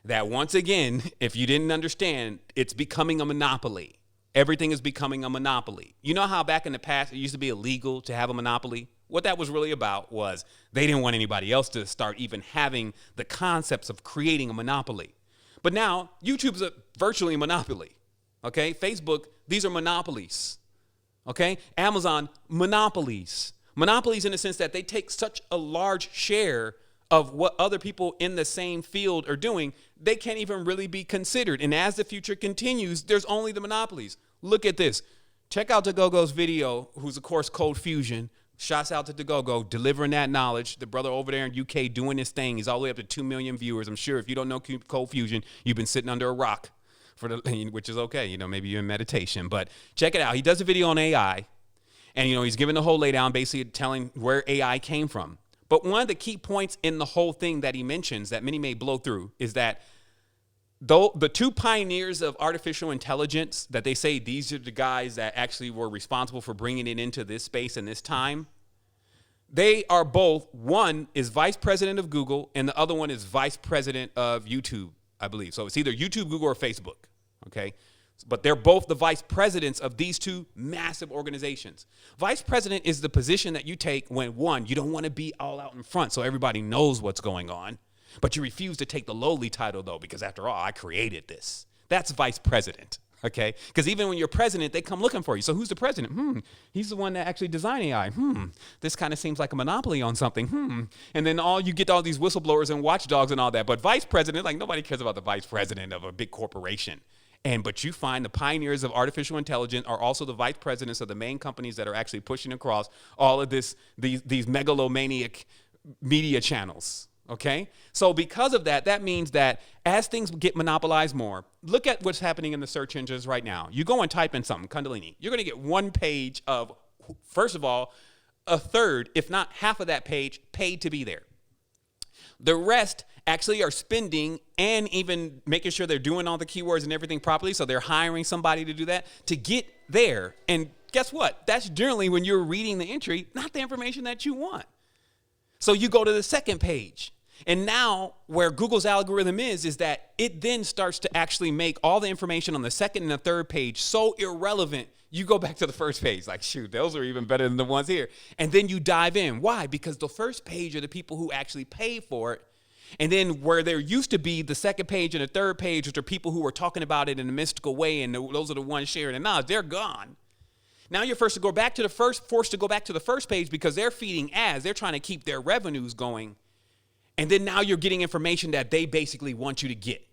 that once again, if you didn't understand, it's becoming a monopoly. Everything is becoming a monopoly. You know how back in the past it used to be illegal to have a monopoly? What that was really about was they didn't want anybody else to start even having the concepts of creating a monopoly. But now YouTube's virtually a monopoly. Okay, Facebook, these are monopolies. Okay, Amazon, monopolies. Monopolies in the sense that they take such a large share of what other people in the same field are doing, they can't even really be considered. And as the future continues, there's only the monopolies. Look at this. Check out DeGogo's video, who's of course Cold Fusion. Shouts out to DeGogo, delivering that knowledge. The brother over there in UK doing his thing. He's all the way up to 2 million viewers. I'm sure if you don't know Cold Fusion, you've been sitting under a rock. Which is okay, maybe you're in meditation, but check it out. He does a video on AI, and he's giving the whole laydown, basically telling where AI came from. But one of the key points in the whole thing that he mentions that many may blow through is that though the two pioneers of artificial intelligence that they say these are the guys that actually were responsible for bringing it into this space and this time, they are both, one is vice president of Google and the other one is vice president of YouTube, I believe. So it's either YouTube, Google, or Facebook, okay? But they're both the vice presidents of these two massive organizations. Vice president is the position that you take when, one, you don't want to be all out in front so everybody knows what's going on, but you refuse to take the lowly title, though, because after all, I created this. That's vice president, okay? Because even when you're president, they come looking for you. So who's the president? He's the one that actually designed AI. This kind of seems like a monopoly on something. And then you get all these whistleblowers and watchdogs and all that. But vice president, like nobody cares about the vice president of a big corporation. But you find the pioneers of artificial intelligence are also the vice presidents of the main companies that are actually pushing across all of these megalomaniac media channels. Okay, so because of that, that means that as things get monopolized more, look at what's happening in the search engines right now. You go and type in something, Kundalini. You're going to get one page of, first of all, a third, if not half of that page, paid to be there. The rest actually are spending and even making sure they're doing all the keywords and everything properly. So they're hiring somebody to do that to get there. And guess what? That's generally when you're reading the entry, not the information that you want. So you go to the second page. And now where Google's algorithm is that it then starts to actually make all the information on the second and the third page so irrelevant, you go back to the first page. Like, shoot, those are even better than the ones here. And then you dive in. Why? Because the first page are the people who actually pay for it. And then where there used to be the second page and the third page, which are people who were talking about it in a mystical way, and those are the ones sharing it. Now they're gone. Now you're forced to go back to the first page because they're feeding ads. They're trying to keep their revenues going. And then now you're getting information that they basically want you to get.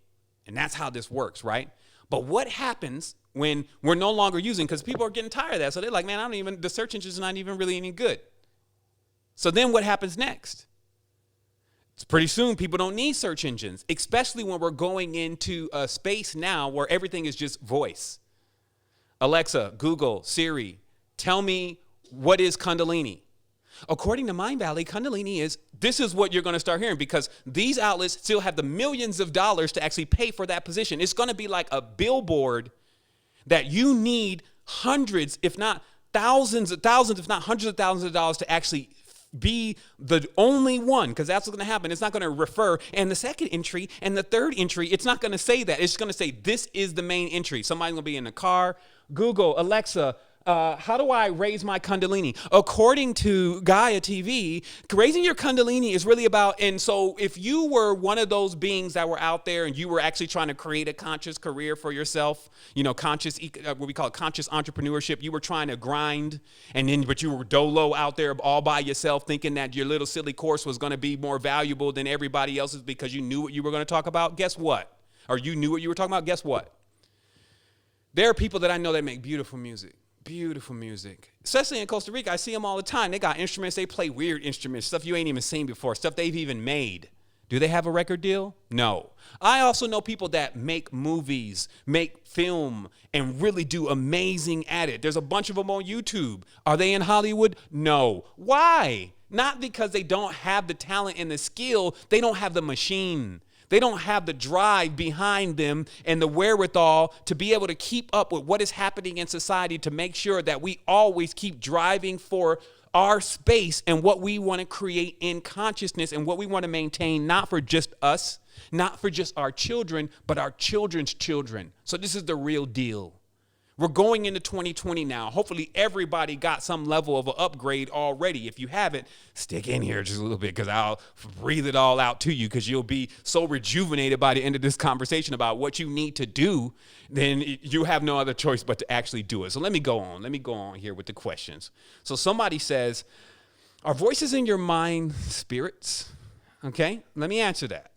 And that's how this works, right? But what happens when we're no longer using, because people are getting tired of that. So they're like, man, the search engine is not even really any good. So then what happens next? It's pretty soon people don't need search engines, especially when we're going into a space now where everything is just voice. Alexa, Google, Siri, tell me what is Kundalini. According to Mind Valley, Kundalini this is what you're going to start hearing because these outlets still have the millions of dollars to actually pay for that position. It's going to be like a billboard that you need hundreds, if not thousands, if not hundreds of thousands of dollars to actually be the only one, because that's what's going to happen. It's not going to refer. And the second entry and the third entry, it's not going to say that. It's going to say this is the main entry. Somebody's going to be in the car. Google, Alexa, how do I raise my Kundalini? According to Gaia TV, raising your Kundalini is really about, and so if you were one of those beings that were out there and you were actually trying to create a conscious career for yourself, conscious, what we call conscious entrepreneurship, you were trying to grind, but you were dolo out there all by yourself thinking that your little silly course was going to be more valuable than everybody else's because you knew what you were going to talk about. Guess what? Or you knew what you were talking about. Guess what? There are people that I know that make beautiful music. Beautiful music, especially in Costa Rica. I see them all the time. They got instruments. They play weird instruments, stuff you ain't even seen before, stuff they've even made. Do they have a record deal? No. I also know people that make movies, make film, and really do amazing at it. There's a bunch of them on YouTube. Are they in Hollywood? No. Why? Not because they don't have the talent and the skill. They don't have the machine. They don't have the drive behind them and the wherewithal to be able to keep up with what is happening in society to make sure that we always keep driving for our space and what we want to create in consciousness and what we want to maintain, not for just us, not for just our children, but our children's children. So this is the real deal. We're going into 2020 now. Hopefully everybody got some level of an upgrade already. If you haven't, stick in here just a little bit because I'll breathe it all out to you because you'll be so rejuvenated by the end of this conversation about what you need to do. Then you have no other choice but to actually do it. So let me go on. Let me go on here with the questions. So somebody says, are voices in your mind spirits? Okay, let me answer that.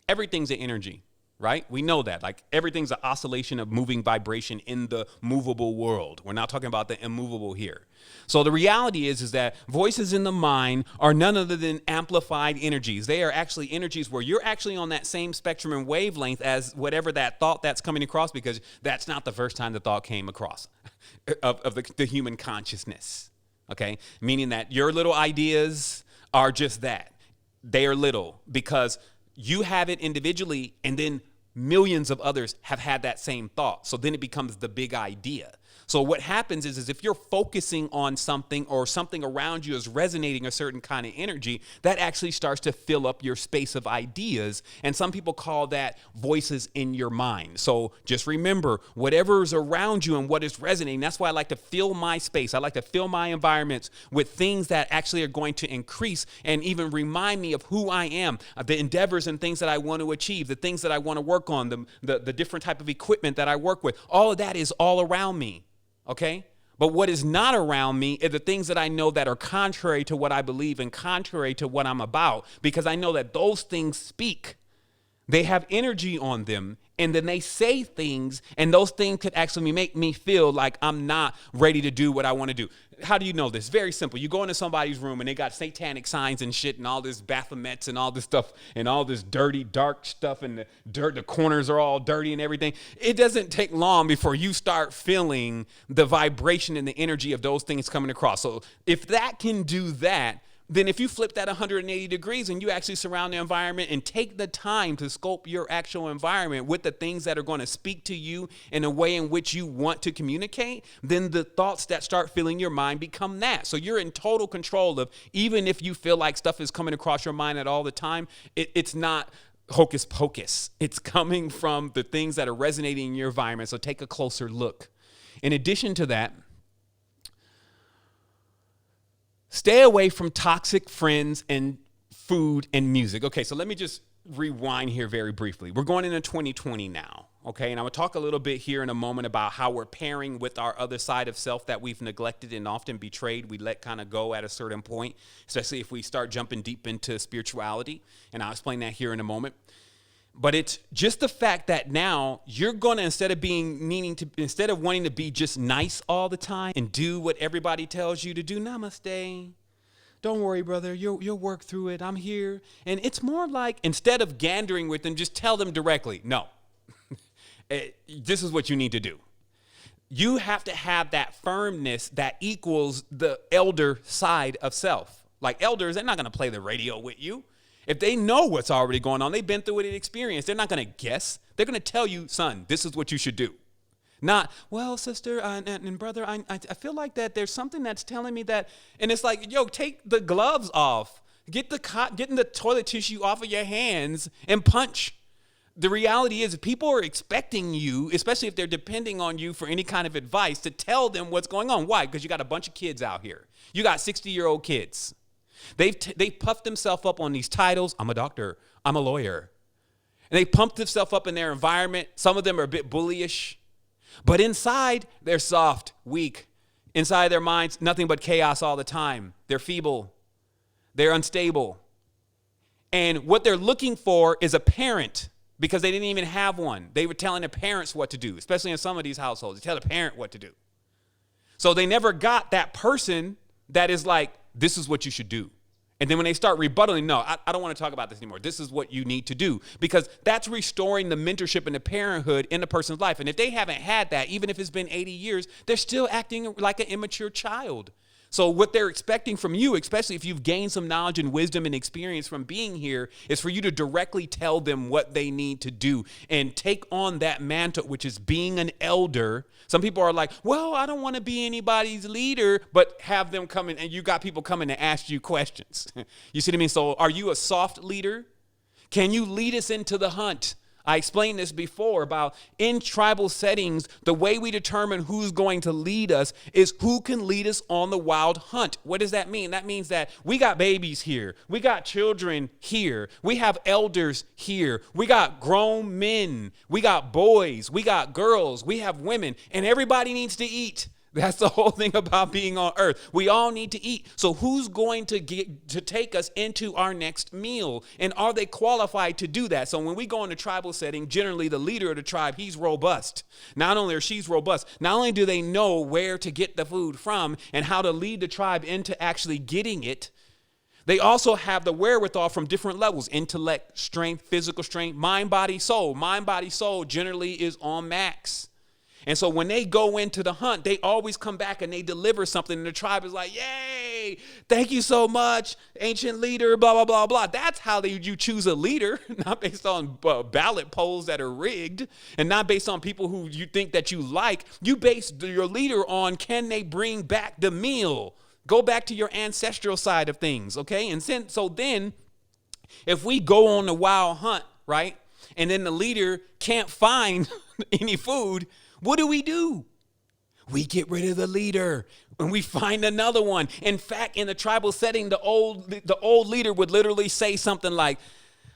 Everything's an energy. Right? We know that. Like everything's an oscillation of moving vibration in the movable world. We're not talking about the immovable here. So the reality is that voices in the mind are none other than amplified energies. They are actually energies where you're actually on that same spectrum and wavelength as whatever that thought that's coming across, because that's not the first time the thought came across of the human consciousness. Okay? Meaning that your little ideas are just that. They are little because you have it individually, and then millions of others have had that same thought. So then it becomes the big idea. So what happens is if you're focusing on something or something around you is resonating a certain kind of energy, that actually starts to fill up your space of ideas. And some people call that voices in your mind. So just remember, whatever is around you and what is resonating, that's why I like to fill my space. I like to fill my environments with things that actually are going to increase and even remind me of who I am, of the endeavors and things that I want to achieve, the things that I want to work on, the different type of equipment that I work with. All of that is all around me. Okay? But what is not around me are the things that I know that are contrary to what I believe and contrary to what I'm about, because I know that those things speak. They have energy on them, and then they say things, and those things could actually make me feel like I'm not ready to do what I want to do. How do you know this? Very simple. You go into somebody's room, and they got satanic signs and shit and all this Baphomets and all this stuff and all this dirty, dark stuff, and the corners are all dirty and everything. It doesn't take long before you start feeling the vibration and the energy of those things coming across. So if that can do that, then if you flip that 180 degrees and you actually surround the environment and take the time to scope your actual environment with the things that are going to speak to you in a way in which you want to communicate, then the thoughts that start filling your mind become that. So you're in total control of, even if you feel like stuff is coming across your mind at all the time, it's not hocus pocus. It's coming from the things that are resonating in your environment. So take a closer look. In addition to that, stay away from toxic friends and food and music. Okay, so let me just rewind here very briefly. We're going into 2020 now, okay? And I'm going to talk a little bit here in a moment about how we're pairing with our other side of self that we've neglected and often betrayed. We let kind of go at a certain point, especially if we start jumping deep into spirituality. And I'll explain that here in a moment. But it's just the fact that now you're going to, instead of wanting to be just nice all the time and do what everybody tells you to do, namaste. Don't worry, brother, you'll work through it. I'm here. And it's more like, instead of gandering with them, just tell them directly, no, this is what you need to do. You have to have that firmness that equals the elder side of self. Like elders, they're not going to play the radio with you. If they know what's already going on, they've been through it and experienced, they're not going to guess. They're going to tell you, son, this is what you should do. Not, well, sister and brother, I feel like that there's something that's telling me that. And it's like, yo, take the gloves off. Getting the toilet tissue off of your hands and punch. The reality is people are expecting you, especially if they're depending on you for any kind of advice, to tell them what's going on. Why? Because you got a bunch of kids out here. You got 60-year-old kids. They've puffed themselves up on these titles. I'm a doctor. I'm a lawyer. And they pumped themselves up in their environment. Some of them are a bit bullyish. But inside, they're soft, weak. Inside their minds, nothing but chaos all the time. They're feeble. They're unstable. And what they're looking for is a parent, because they didn't even have one. They were telling their parents what to do, especially in some of these households. They tell the parent what to do. So they never got that person that is like, this is what you should do. And then when they start rebuttaling, no, I don't want to talk about this anymore. This is what you need to do, because that's restoring the mentorship and the parenthood in the person's life. And if they haven't had that, even if it's been 80 years, they're still acting like an immature child. So what they're expecting from you, especially if you've gained some knowledge and wisdom and experience from being here, is for you to directly tell them what they need to do and take on that mantle, which is being an elder. Some people are like, well, I don't want to be anybody's leader, but have them come in, and you got people coming to ask you questions. You see what I mean? So are you a soft leader? Can you lead us into the hunt? I explained this before about in tribal settings, the way we determine who's going to lead us is who can lead us on the wild hunt. What does that mean? That means that we got babies here. We got children here. We have elders here. We got grown men. We got boys. We got girls. We have women, and everybody needs to eat. That's the whole thing about being on earth. We all need to eat. So who's going to take us into our next meal? And are they qualified to do that? So when we go in a tribal setting, generally the leader of the tribe, he's robust. Not only are she's robust, not only do they know where to get the food from and how to lead the tribe into actually getting it, they also have the wherewithal from different levels: intellect, strength, physical strength, mind, body, soul. Mind, body, soul generally is on max. And so when they go into the hunt, they always come back and they deliver something. And the tribe is like, yay, Yay. Thank you so much, ancient leader, blah, blah, blah, blah. That's how you choose a leader, not based on ballot polls that are rigged and not based on people who you think that you like. You base your leader on, can they bring back the meal? Go back to your ancestral side of things, okay? And so then if we go on the wild hunt, right, and then the leader can't find any food, what do? We get rid of the leader and we find another one. In fact, in the tribal setting, the old leader would literally say something like,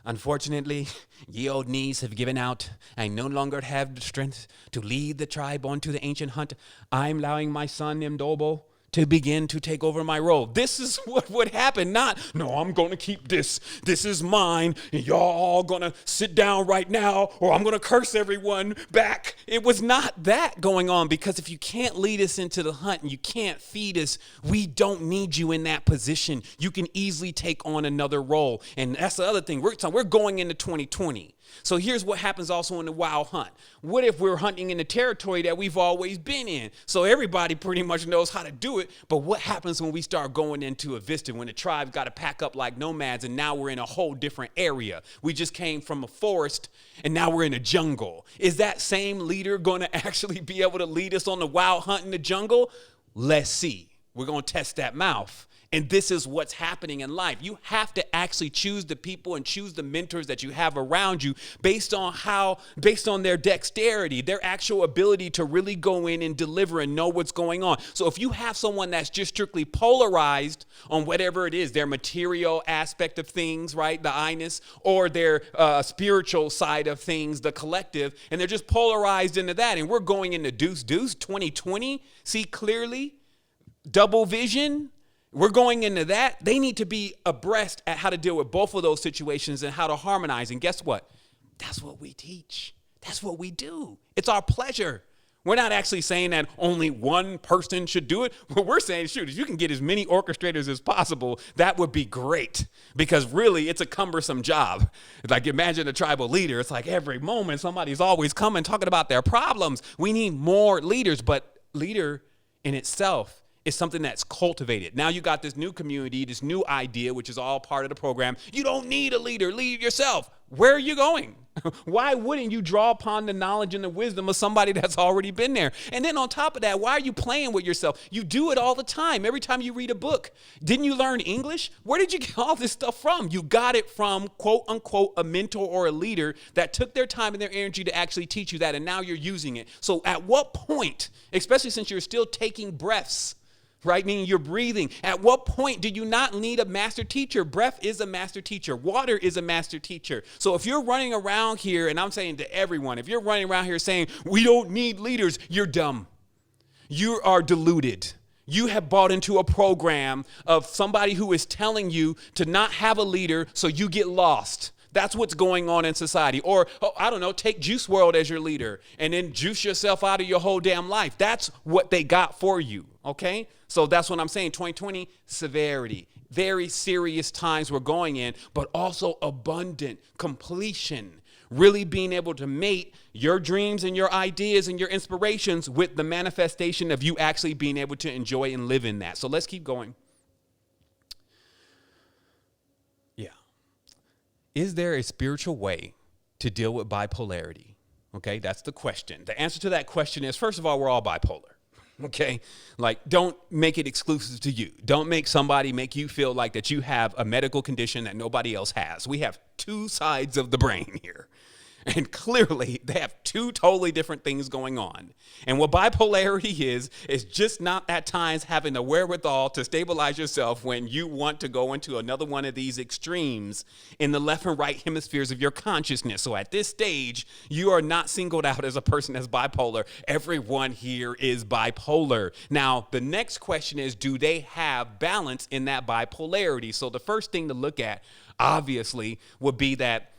unfortunately, ye old knees have given out. I no longer have the strength to lead the tribe onto the ancient hunt. I'm allowing my son Mdobo to begin to take over my role. This is what would happen. Not, no, I'm going to keep this. This is mine. And y'all all going to sit down right now or I'm going to curse everyone back. It was not that going on, because if you can't lead us into the hunt and you can't feed us, we don't need you in that position. You can easily take on another role. And that's the other thing. We're going into 2020. So here's what happens also in the wild hunt. What if we're hunting in the territory that we've always been in? So everybody pretty much knows how to do it. But what happens when we start going into a vista, when the tribe got to pack up like nomads and now we're in a whole different area? We just came from a forest and now we're in a jungle. Is that same leader going to actually be able to lead us on the wild hunt in the jungle? Let's see. We're going to test that mouth. And this is what's happening in life. You have to actually choose the people and choose the mentors that you have around you based on their dexterity, their actual ability to really go in and deliver and know what's going on. So if you have someone that's just strictly polarized on whatever it is, their material aspect of things, right, the I-ness, or their spiritual side of things, the collective, and they're just polarized into that, and we're going into deuce 2020, see clearly, double vision. We're going into that. They need to be abreast at how to deal with both of those situations and how to harmonize. And guess what? That's what we teach. That's what we do. It's our pleasure. We're not actually saying that only one person should do it. What we're saying, shoot, if you can get as many orchestrators as possible, that would be great, because really it's a cumbersome job. Like, imagine a tribal leader. It's like every moment somebody's always coming talking about their problems. We need more leaders, but leader in itself is something that's cultivated. Now you got this new community, this new idea, which is all part of the program. You don't need a leader, lead yourself. Where are you going? Why wouldn't you draw upon the knowledge and the wisdom of somebody that's already been there? And then on top of that, why are you playing with yourself? You do it all the time. Every time you read a book. Didn't you learn English? Where did you get all this stuff from? You got it from, quote unquote, a mentor or a leader that took their time and their energy to actually teach you that, and now you're using it. So at what point, especially since you're still taking breaths, right? Meaning you're breathing. At what point do you not need a master teacher? Breath is a master teacher. Water is a master teacher. So if you're running around here, and I'm saying to everyone, if you're running around here saying, we don't need leaders, you're dumb. You are deluded. You have bought into a program of somebody who is telling you to not have a leader so you get lost. That's what's going on in society. Or, I don't know, take Juice WRLD as your leader and then juice yourself out of your whole damn life. That's what they got for you, okay? So that's what I'm saying. 2020, severity. Very serious times we're going in, but also abundant completion. Really being able to mate your dreams and your ideas and your inspirations with the manifestation of you actually being able to enjoy and live in that. So let's keep going. Is there a spiritual way to deal with bipolarity? Okay, that's the question. The answer to that question is, first of all, we're all bipolar. Okay, like, don't make it exclusive to you. Don't make somebody make you feel like that you have a medical condition that nobody else has. We have two sides of the brain here. And clearly, they have two totally different things going on. And what bipolarity is just not at times having the wherewithal to stabilize yourself when you want to go into another one of these extremes in the left and right hemispheres of your consciousness. So at this stage, you are not singled out as a person that's bipolar. Everyone here is bipolar. Now, the next question is, do they have balance in that bipolarity? So the first thing to look at, obviously, would be that,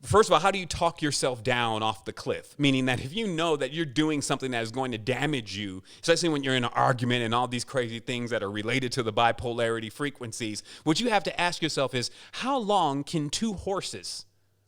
first of all, how do you talk yourself down off the cliff? Meaning that if you know that you're doing something that is going to damage you, especially when you're in an argument and all these crazy things that are related to the bipolarity frequencies, what you have to ask yourself is, how long can two horses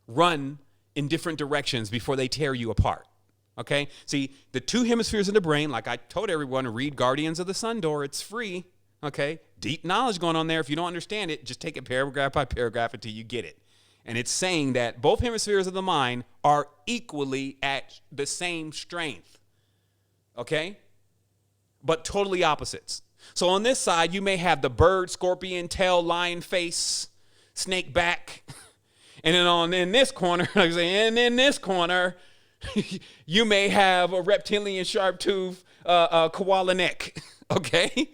run in different directions before they tear you apart? Okay? See, the two hemispheres of the brain, like I told everyone to read Guardians of the Sun Door, it's free. Okay? Deep knowledge going on there. If you don't understand it, just take it paragraph by paragraph until you get it. And it's saying that both hemispheres of the mind are equally at the same strength. Okay? But totally opposites. So on this side, you may have the bird, scorpion, tail, lion face, snake back. And then in this corner, and in this corner, you may have a reptilian sharp tooth, koala neck. Okay?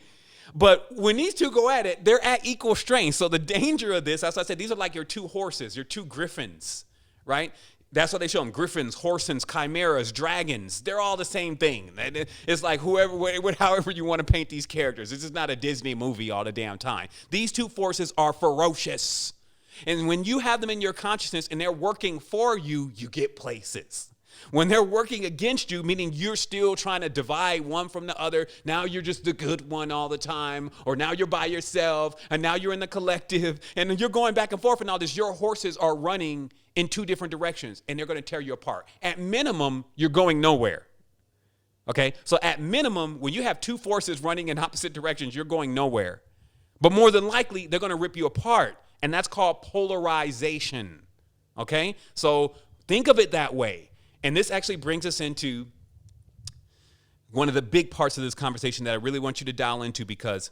But when these two go at it, they're at equal strength. So the danger of this, as I said, these are like your two horses, your two griffins, right? That's what they show them. Griffins, horses, chimeras, dragons. They're all the same thing. It's like however you want to paint these characters. This is not a Disney movie all the damn time. These two forces are ferocious. And when you have them in your consciousness and they're working for you, you get places. When they're working against you, meaning you're still trying to divide one from the other, now you're just the good one all the time, or now you're by yourself, and now you're in the collective, and you're going back and forth and all this, your horses are running in two different directions, and they're going to tear you apart. At minimum, you're going nowhere. Okay? So at minimum, when you have two forces running in opposite directions, you're going nowhere. But more than likely, they're going to rip you apart, and that's called polarization. Okay? So think of it that way. And this actually brings us into one of the big parts of this conversation that I really want you to dial into, because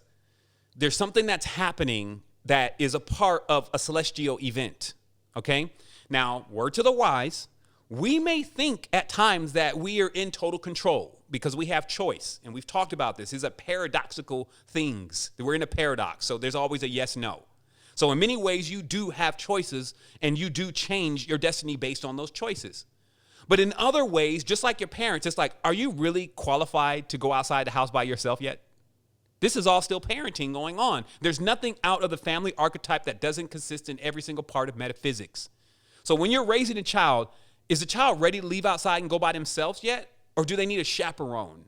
there's something that's happening that is a part of a celestial event, okay? Now, word to the wise, we may think at times that we are in total control because we have choice. And we've talked about this. These are paradoxical things. We're in a paradox, so there's always a yes-no. So in many ways, you do have choices, and you do change your destiny based on those choices. But in other ways, just like your parents, it's like, are you really qualified to go outside the house by yourself yet? This is all still parenting going on. There's nothing out of the family archetype that doesn't consist in every single part of metaphysics. So when you're raising a child, is the child ready to leave outside and go by themselves yet? Or do they need a chaperone?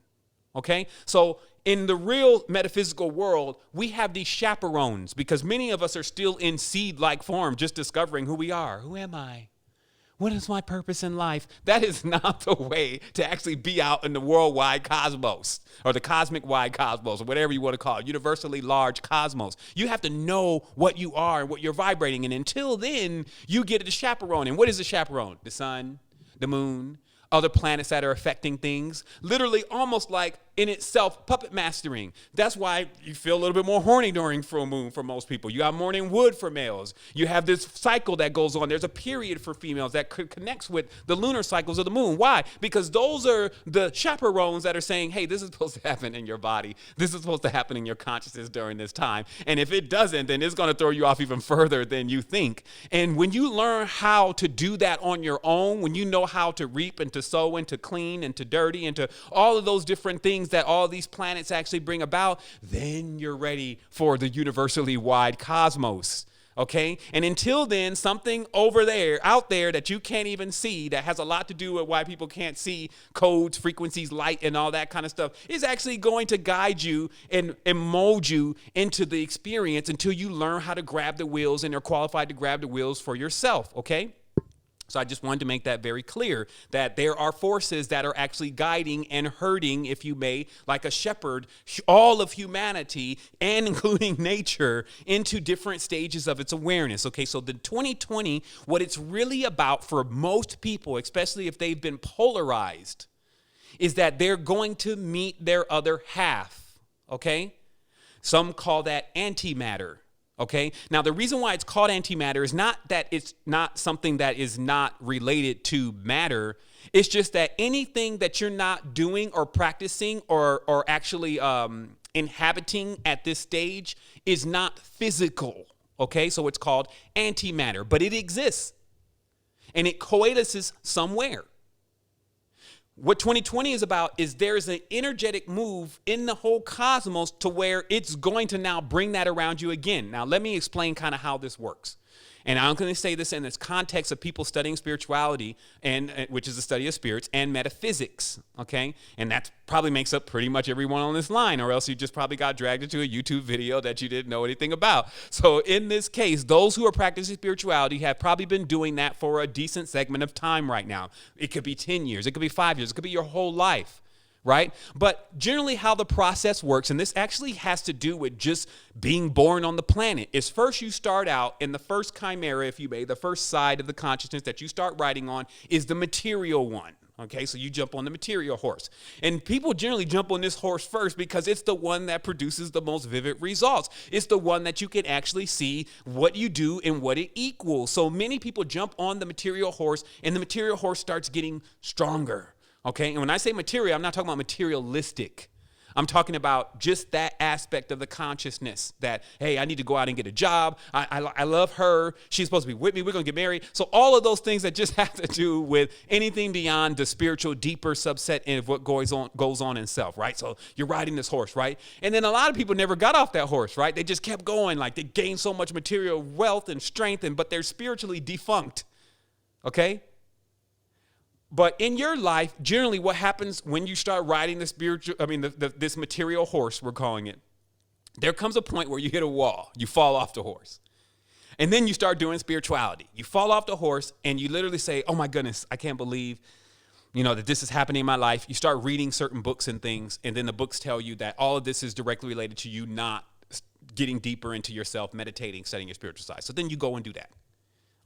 Okay? So in the real metaphysical world, we have these chaperones because many of us are still in seed-like form, just discovering who we are. Who am I? What is my purpose in life? That is not the way to actually be out in the worldwide cosmos, or the cosmic wide cosmos, or whatever you want to call it, universally large cosmos. You have to know what you are and what you're vibrating. And until then, you get a chaperone. And what is a chaperone? The sun, the moon, other planets that are affecting things, literally almost like in itself puppet mastering. That's why you feel a little bit more horny during full moon for most people. You got morning wood for males. You have this cycle that goes on. There's a period for females that connects with the lunar cycles of the moon. Why? Because those are the chaperones that are saying, hey, this is supposed to happen in your body. This is supposed to happen in your consciousness during this time. And if it doesn't, then it's going to throw you off even further than you think. And when you learn how to do that on your own, when you know how to reap and to sow and to clean and to dirty and to all of those different things that all these planets actually bring about, then you're ready for the universally wide cosmos. Okay? And until then, something over there, out there that you can't even see, that has a lot to do with why people can't see codes, frequencies, light, and all that kind of stuff, is actually going to guide you and mold you into the experience until you learn how to grab the wheels and are qualified to grab the wheels for yourself. Okay? So I just wanted to make that very clear, that there are forces that are actually guiding and herding, if you may, like a shepherd, all of humanity and including nature into different stages of its awareness. Okay, so the 2020, what it's really about for most people, especially if they've been polarized, is that they're going to meet their other half. Okay, some call that antimatter. Okay, now the reason why it's called antimatter is not that it's not something that is not related to matter. It's just that anything that you're not doing or practicing or actually inhabiting at this stage is not physical. Okay, so it's called antimatter, but it exists and it coalesces somewhere. What 2020 is about is there's an energetic move in the whole cosmos to where it's going to now bring that around you again. Now, let me explain kind of how this works. And I'm going to say this in this context of people studying spirituality, and which is the study of spirits, and metaphysics, okay? And that probably makes up pretty much everyone on this line, or else you just probably got dragged into a YouTube video that you didn't know anything about. So in this case, those who are practicing spirituality have probably been doing that for a decent segment of time right now. It could be 10 years, it could be 5 years, it could be your whole life. right? But generally how the process works, and this actually has to do with just being born on the planet, is first you start out in the first chimera, if you may, the first side of the consciousness that you start writing on is the material one. Okay, so you jump on the material horse. And people generally jump on this horse first because it's the one that produces the most vivid results. It's the one that you can actually see what you do and what it equals. So many people jump on the material horse, and the material horse starts getting stronger. Okay, and when I say material, I'm not talking about materialistic. I'm talking about just that aspect of the consciousness that, hey, I need to go out and get a job. I love her. She's supposed to be with me. We're going to get married. So all of those things that just have to do with anything beyond the spiritual, deeper subset of what goes on in self, right? So you're riding this horse, right? And then a lot of people never got off that horse, right? They just kept going. Like they gained so much material wealth and strength, but they're spiritually defunct, okay? But in your life, generally what happens when you start riding this material horse, we're calling it, there comes a point where you hit a wall, you fall off the horse. And then you start doing spirituality. You fall off the horse and you literally say, oh my goodness, I can't believe, that this is happening in my life. You start reading certain books and things, and then the books tell you that all of this is directly related to you not getting deeper into yourself, meditating, studying your spiritual side. So then you go and do that.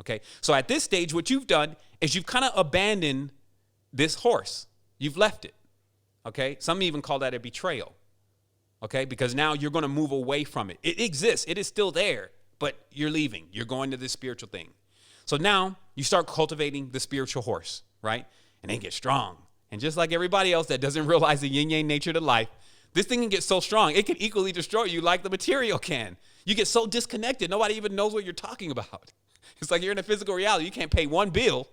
Okay, so at this stage, what you've done is you've kind of abandoned this horse. You've left it. Okay, some even call that a betrayal. Okay, because now you're going to move away from it. It exists. It is still there, but you're leaving. You're going to this spiritual thing. So now you start cultivating the spiritual horse, right? And then get strong. And just like everybody else that doesn't realize the yin-yang nature to life, this thing can get so strong, it can equally destroy you like the material can. You get so disconnected, nobody even knows what you're talking about. It's like you're in a physical reality. You can't pay one bill,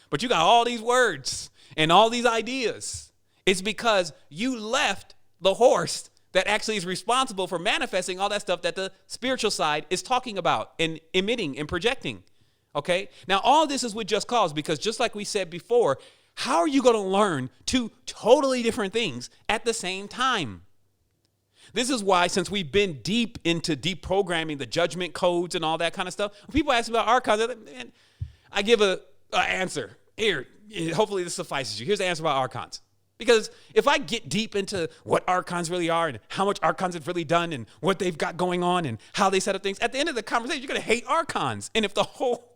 but you got all these words and all these ideas. It's because you left the horse that actually is responsible for manifesting all that stuff that the spiritual side is talking about and emitting and projecting. Okay? Now, all this is with just cause, because just like we said before, how are you going to learn two totally different things at the same time? This is why, since we've been deep into deprogramming the judgment codes and all that kind of stuff, when people ask me about archons, I give an answer. Here, hopefully this suffices you. Here's the answer about archons. Because if I get deep into what archons really are and how much archons have really done and what they've got going on and how they set up things, at the end of the conversation, you're going to hate archons. And if the whole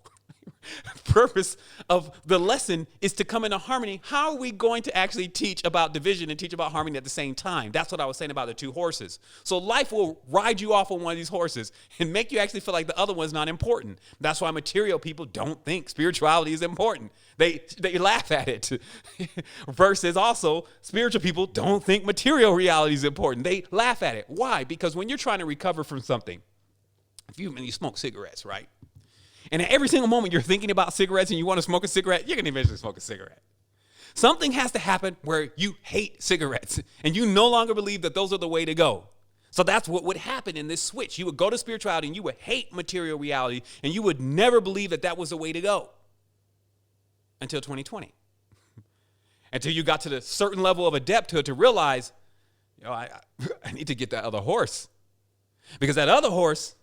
purpose of the lesson is to come into harmony, how are we going to actually teach about division and teach about harmony at the same time? That's what I was saying about the two horses. So life will ride you off on one of these horses and make you actually feel like the other one's not important. That's why material people don't think spirituality is important. They laugh at it. Versus also, spiritual people don't think material reality is important. They laugh at it. Why? Because when you're trying to recover from something, if you smoke cigarettes, right? And at every single moment you're thinking about cigarettes and you want to smoke a cigarette, you're going to eventually smoke a cigarette. Something has to happen where you hate cigarettes and you no longer believe that those are the way to go. So that's what would happen in this switch. You would go to spirituality and you would hate material reality and you would never believe that that was the way to go until 2020. Until you got to the certain level of adepthood to realize, I need to get that other horse. Because that other horse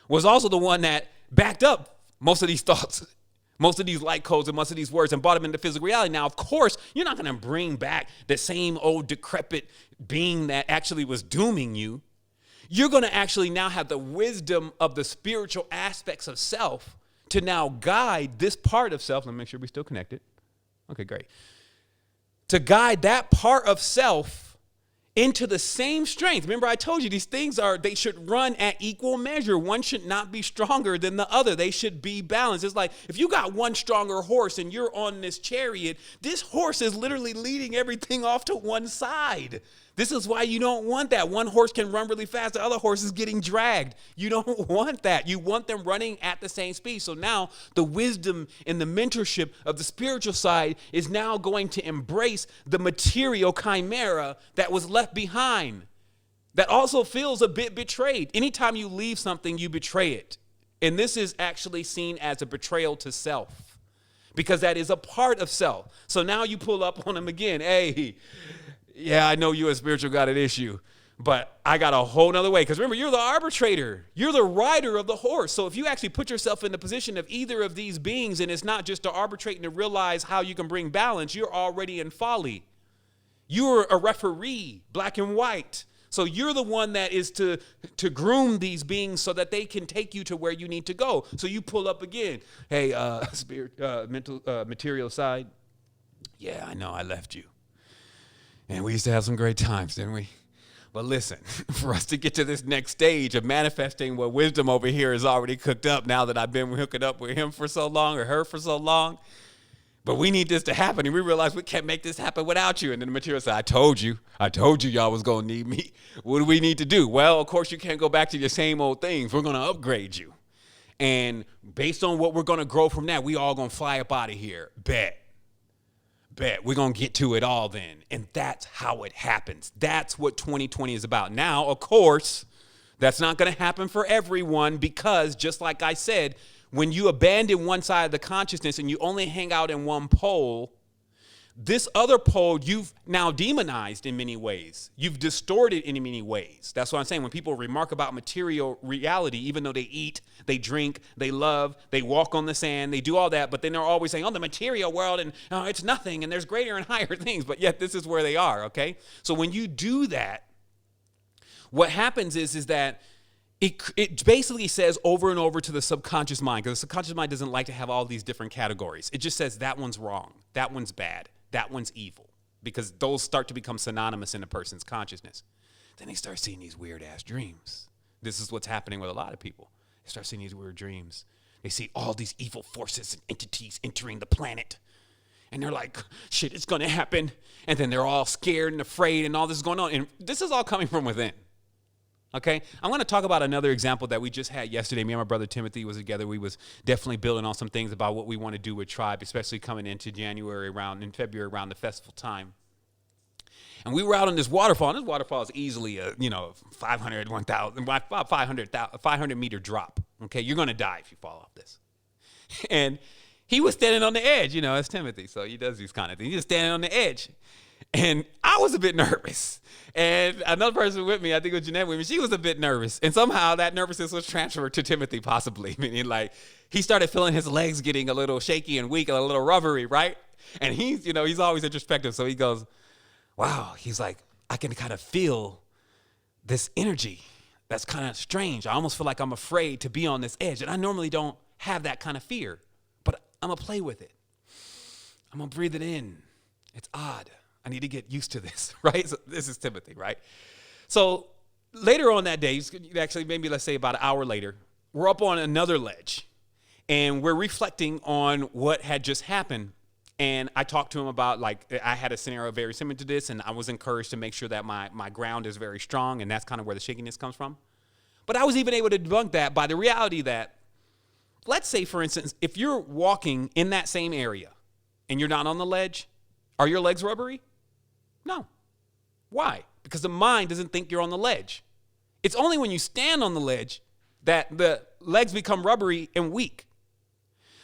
was also the one that backed up most of these thoughts, most of these light codes and most of these words and brought them into physical reality. Now, of course, you're not going to bring back the same old decrepit being that actually was dooming you. You're going to actually now have the wisdom of the spiritual aspects of self to now guide this part of self. Let me make sure we're still connected. Okay, great. To guide that part of self into the same strength. Remember, I told you these things they should run at equal measure. One should not be stronger than the other. They should be balanced. It's like if you got one stronger horse and you're on this chariot, this horse is literally leading everything off to one side. This is why you don't want that. One horse can run really fast. The other horse is getting dragged. You don't want that. You want them running at the same speed. So now the wisdom and the mentorship of the spiritual side is now going to embrace the material chimera that was left behind, that also feels a bit betrayed. Anytime you leave something, you betray it. And this is actually seen as a betrayal to self, because that is a part of self. So now you pull up on them again. Hey, yeah, I know you as spiritual got an issue, but I got a whole nother way. Because remember, you're the arbitrator. You're the rider of the horse. So if you actually put yourself in the position of either of these beings, and it's not just to arbitrate and to realize how you can bring balance, you're already in folly. You're a referee, black and white. So you're the one that is to groom these beings so that they can take you to where you need to go. So you pull up again. Hey, material side. Yeah, I know I left you. And we used to have some great times, didn't we? But listen, for us to get to this next stage of manifesting what wisdom over here is already cooked up now that I've been hooking up with him for so long or her for so long, but we need this to happen. And we realize we can't make this happen without you. And then the material said, I told you y'all was going to need me. What do we need to do? Well, of course, you can't go back to your same old things. We're going to upgrade you. And based on what we're going to grow from that, we all going to fly up out of here. Bet. We're going to get to it all then. And that's how it happens. That's what 2020 is about. Now, of course, that's not going to happen for everyone because just like I said, when you abandon one side of the consciousness and you only hang out in one pole, this other pole you've now demonized in many ways. You've distorted in many ways. That's what I'm saying. When people remark about material reality, even though they eat, they drink, they love, they walk on the sand, they do all that, but then they're always saying, oh, the material world, and oh, it's nothing, and there's greater and higher things, but yet this is where they are, okay? So when you do that, what happens is that it basically says over and over to the subconscious mind, because the subconscious mind doesn't like to have all these different categories. It just says that one's wrong, that one's bad, that one's evil, because those start to become synonymous in a person's consciousness. Then they start seeing these weird ass dreams. This is what's happening with a lot of people. They start seeing these weird dreams. They see all these evil forces and entities entering the planet. And they're like, shit, it's going to happen. And then they're all scared and afraid and all this is going on. And this is all coming from within. Okay, I'm going to talk about another example that we just had yesterday. Me and my brother Timothy was together. We was definitely building on some things about what we want to do with Tribe, especially coming into in February around the festival time. And we were out on this waterfall. And this waterfall is easily a 500 meter drop. Okay, you're going to die if you fall off this. And he was standing on the edge. It's Timothy, so he does these kind of things. He was standing on the edge. And I was a bit nervous. And another person with me, I think it was Jeanette with me, she was a bit nervous. And somehow that nervousness was transferred to Timothy, possibly. Meaning, like, he started feeling his legs getting a little shaky and weak and a little rubbery, right? And he's always introspective. So he goes, wow, he's like, I can kind of feel this energy that's kind of strange. I almost feel like I'm afraid to be on this edge. And I normally don't have that kind of fear. But I'm going to play with it. I'm going to breathe it in. It's odd. I need to get used to this, right? So this is Timothy, right? So later on that day, actually maybe let's say about an hour later, we're up on another ledge and we're reflecting on what had just happened. And I talked to him about, like, I had a scenario very similar to this, and I was encouraged to make sure that my ground is very strong, and that's kind of where the shakiness comes from. But I was even able to debunk that by the reality that, let's say, for instance, if you're walking in that same area and you're not on the ledge, are your legs rubbery? No. Why? Because the mind doesn't think you're on the ledge. It's only when you stand on the ledge that the legs become rubbery and weak.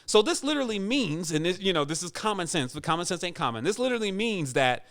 So this literally means, and this is common sense, but common sense ain't common. This literally means that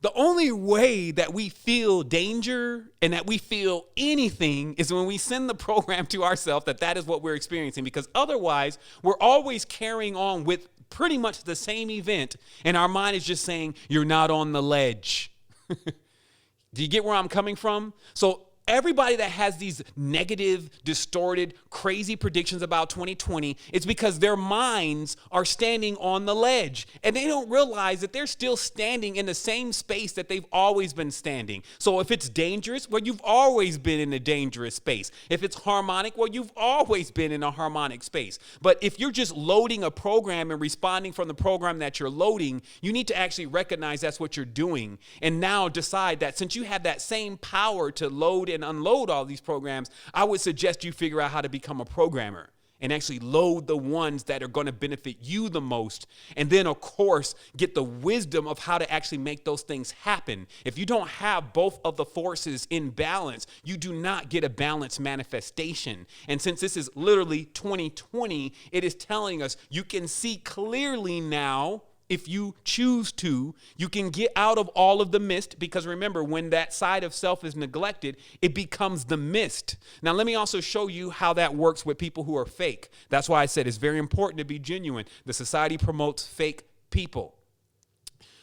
the only way that we feel danger and that we feel anything is when we send the program to ourselves that is what we're experiencing, because otherwise we're always carrying on with pretty much the same event, and our mind is just saying, you're not on the ledge. Do you get where I'm coming from? So everybody that has these negative, distorted, crazy predictions about 2020, it's because their minds are standing on the ledge, and they don't realize that they're still standing in the same space that they've always been standing. So if it's dangerous, well, you've always been in a dangerous space. If it's harmonic, well, you've always been in a harmonic space. But if you're just loading a program and responding from the program that you're loading, you need to actually recognize that's what you're doing, and now decide that since you have that same power to load and unload all these programs, I would suggest you figure out how to become a programmer and actually load the ones that are going to benefit you the most. And then, of course, get the wisdom of how to actually make those things happen. If you don't have both of the forces in balance, you do not get a balanced manifestation. And since this is literally 2020, it is telling us you can see clearly now. If you choose to, you can get out of all of the mist, because remember, when that side of self is neglected, it becomes the mist. Now, let me also show you how that works with people who are fake. That's why I said it's very important to be genuine. The society promotes fake people.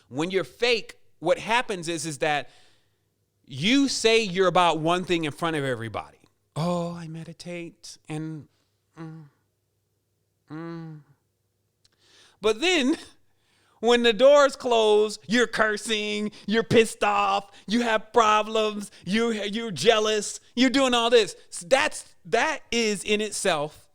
When you're fake, what happens is that you say you're about one thing in front of everybody. Oh, I meditate and But then when the doors close, you're cursing, you're pissed off, you have problems, you're jealous, you're doing all this. That is in itself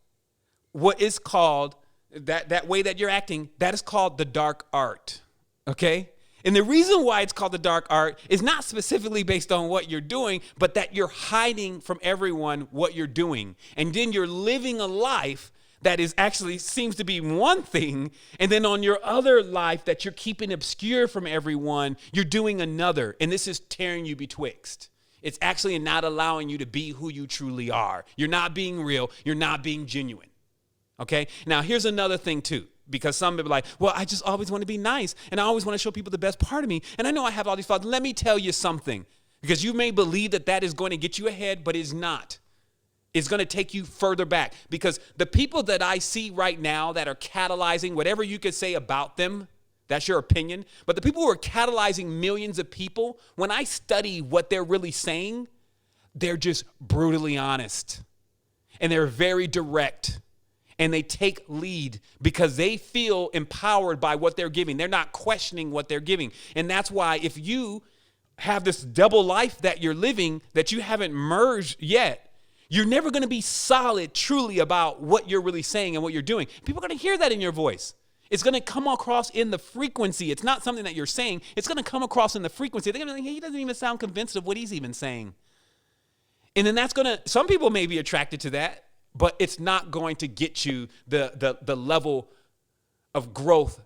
what is called, that way that you're acting, that is called the dark art, okay? And the reason why it's called the dark art is not specifically based on what you're doing, but that you're hiding from everyone what you're doing. And then you're living a life that is actually seems to be one thing, and then on your other life that you're keeping obscure from everyone, you're doing another, and this is tearing you betwixt. It's actually not allowing you to be who you truly are. You're not being real. You're not being genuine, okay? Now, here's another thing, too, because some people are like, well, I just always want to be nice, and I always want to show people the best part of me, and I know I have all these flaws. Let me tell you something, because you may believe that that is going to get you ahead, but it's not. It's going to take you further back, because the people that I see right now that are catalyzing, whatever you could say about them, that's your opinion. But the people who are catalyzing millions of people, when I study what they're really saying, they're just brutally honest. And they're very direct. And they take lead because they feel empowered by what they're giving. They're not questioning what they're giving. And that's why if you have this double life that you're living that you haven't merged yet, you're never going to be solid truly about what you're really saying and what you're doing. People are going to hear that in your voice. It's going to come across in the frequency. It's not something that you're saying. It's going to come across in the frequency. They're going to be like, hey, he doesn't even sound convinced of what he's even saying. And then that's going to, some people may be attracted to that, but it's not going to get you the level of growth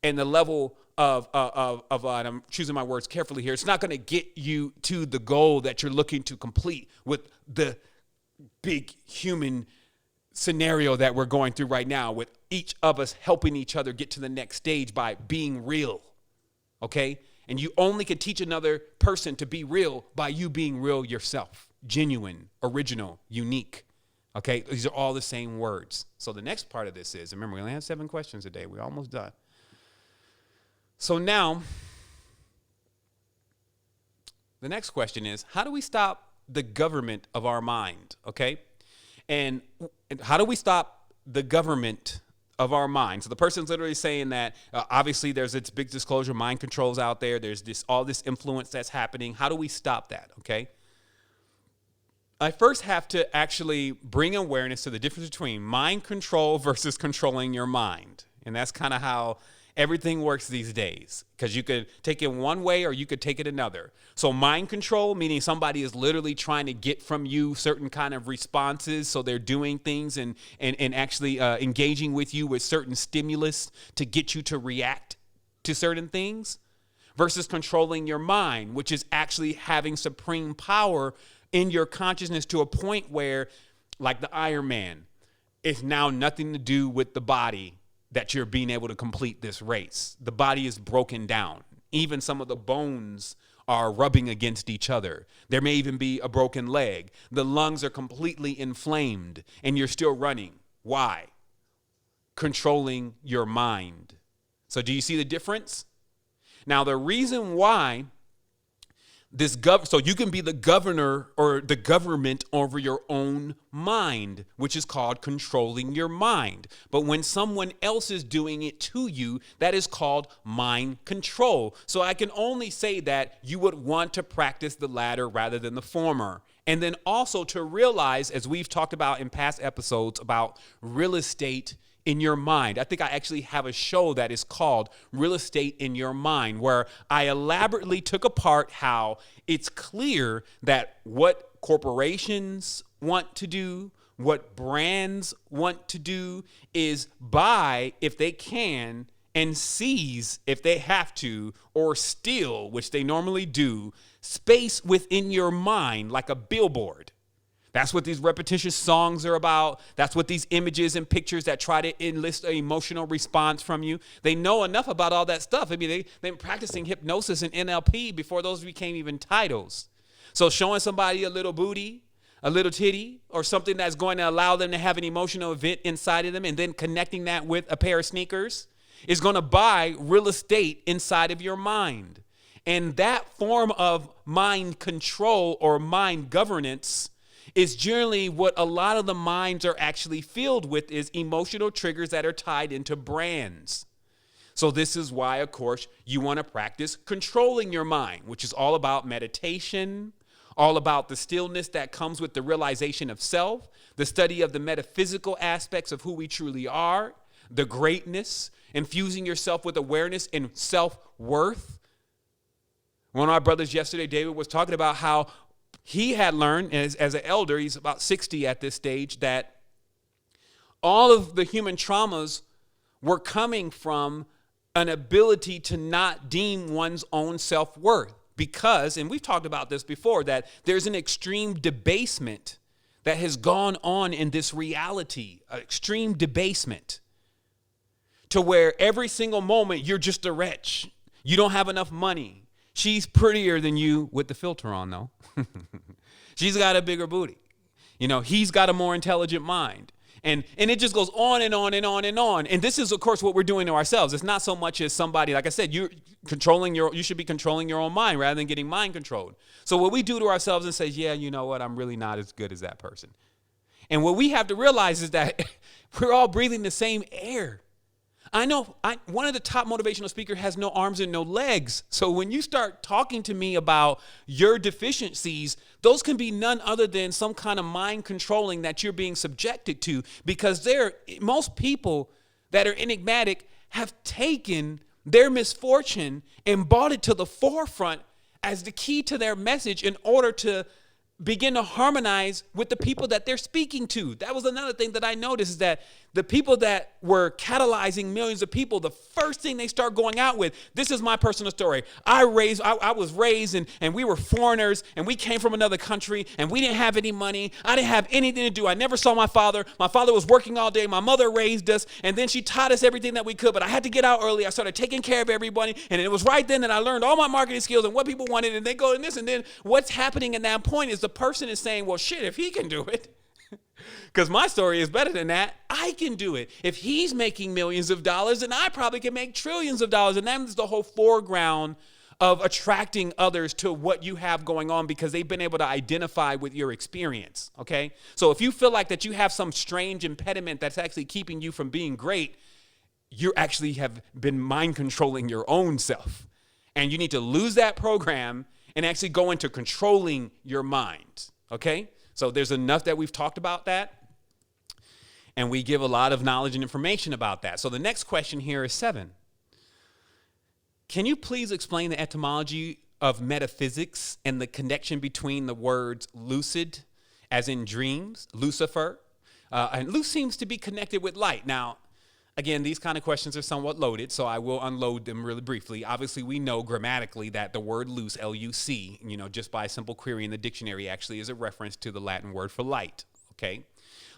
and the level of and I'm choosing my words carefully here. It's not going to get you to the goal that you're looking to complete with the big human scenario that we're going through right now, with each of us helping each other get to the next stage by being real, okay? And you only can teach another person to be real by you being real yourself, genuine, original, unique, okay? These are all the same words. So the next part of this is, remember, we only have 7 questions a day. We're almost done. So now, the next question is, how do we stop the government of our mind, okay? And how do we stop the government of our mind? So the person's literally saying that obviously there's this big disclosure, mind controls out there. There's all this influence that's happening. How do we stop that, okay? I first have to actually bring awareness to the difference between mind control versus controlling your mind. And that's kind of how everything works these days, because you could take it one way or you could take it another. So mind control, meaning somebody is literally trying to get from you certain kind of responses. So they're doing things and actually engaging with you with certain stimulus to get you to react to certain things, versus controlling your mind, which is actually having supreme power in your consciousness to a point where, like the Iron Man, it's now nothing to do with the body that you're being able to complete this race. The body is broken down. Even some of the bones are rubbing against each other. There may even be a broken leg. The lungs are completely inflamed and you're still running. Why? Controlling your mind. So do you see the difference? Now, the reason why so you can be the governor or the government over your own mind, which is called controlling your mind. But when someone else is doing it to you, that is called mind control. So I can only say that you would want to practice the latter rather than the former. And then also to realize, as we've talked about in past episodes, about real estate in your mind. I think I actually have a show that is called Real Estate in Your Mind, where I elaborately took apart how it's clear that what corporations want to do, what brands want to do, is buy if they can and seize if they have to, or steal, which they normally do, space within your mind like a billboard. That's what these repetitious songs are about. That's what these images and pictures that try to enlist an emotional response from you. They know enough about all that stuff. I mean, they've been practicing hypnosis and NLP before those became even titles. So showing somebody a little booty, a little titty, or something that's going to allow them to have an emotional event inside of them, and then connecting that with a pair of sneakers, is going to buy real estate inside of your mind. And that form of mind control or mind governance is generally what a lot of the minds are actually filled with, is emotional triggers that are tied into brands. So this is why, of course, you want to practice controlling your mind, which is all about meditation, all about the stillness that comes with the realization of self, the study of the metaphysical aspects of who we truly are, the greatness, infusing yourself with awareness and self-worth. One of our brothers yesterday, David, was talking about how he had learned as an elder, he's about 60 at this stage, that all of the human traumas were coming from an ability to not deem one's own self-worth. Because, and we've talked about this before, that there's an extreme debasement that has gone on in this reality, extreme debasement, to where every single moment you're just a wretch. You don't have enough money. She's prettier than you with the filter on, though. She's got a bigger booty. You know, he's got a more intelligent mind. And it just goes on and on and on and on. And this is, of course, what we're doing to ourselves. It's not so much as somebody, like I said, you should be controlling your own mind rather than getting mind controlled. So what we do to ourselves and say, yeah, you know what, I'm really not as good as that person. And what we have to realize is that we're all breathing the same air. I know one of the top motivational speakers has no arms and no legs. So when you start talking to me about your deficiencies, those can be none other than some kind of mind controlling that you're being subjected to, because most people that are enigmatic have taken their misfortune and brought it to the forefront as the key to their message in order to begin to harmonize with the people that they're speaking to. That was another thing that I noticed, is that the people that were catalyzing millions of people, the first thing they start going out with, this is my personal story. I was raised and we were foreigners and we came from another country and we didn't have any money. I didn't have anything to do. I never saw my father. My father was working all day. My mother raised us, and then she taught us everything that we could, but I had to get out early. I started taking care of everybody, and it was right then that I learned all my marketing skills and what people wanted, and they go in this, and then what's happening at that point is the person is saying, well, shit, if he can do it, because my story is better than that, I can do it. If he's making millions of dollars, then I probably can make trillions of dollars. And that's the whole foreground of attracting others to what you have going on, because they've been able to identify with your experience, okay? So if you feel like that you have some strange impediment that's actually keeping you from being great, you actually have been mind controlling your own self. And you need to lose that program and actually go into controlling your mind, okay? So there's enough that we've talked about that, and we give a lot of knowledge and information about that. So the next question here is 7. Can you please explain the etymology of metaphysics and the connection between the words lucid, as in dreams, Lucifer, and Luce seems to be connected with light. Now, again, these kind of questions are somewhat loaded, so I will unload them really briefly. Obviously, we know grammatically that the word luce, L-U-C, just by a simple query in the dictionary, actually is a reference to the Latin word for light, okay?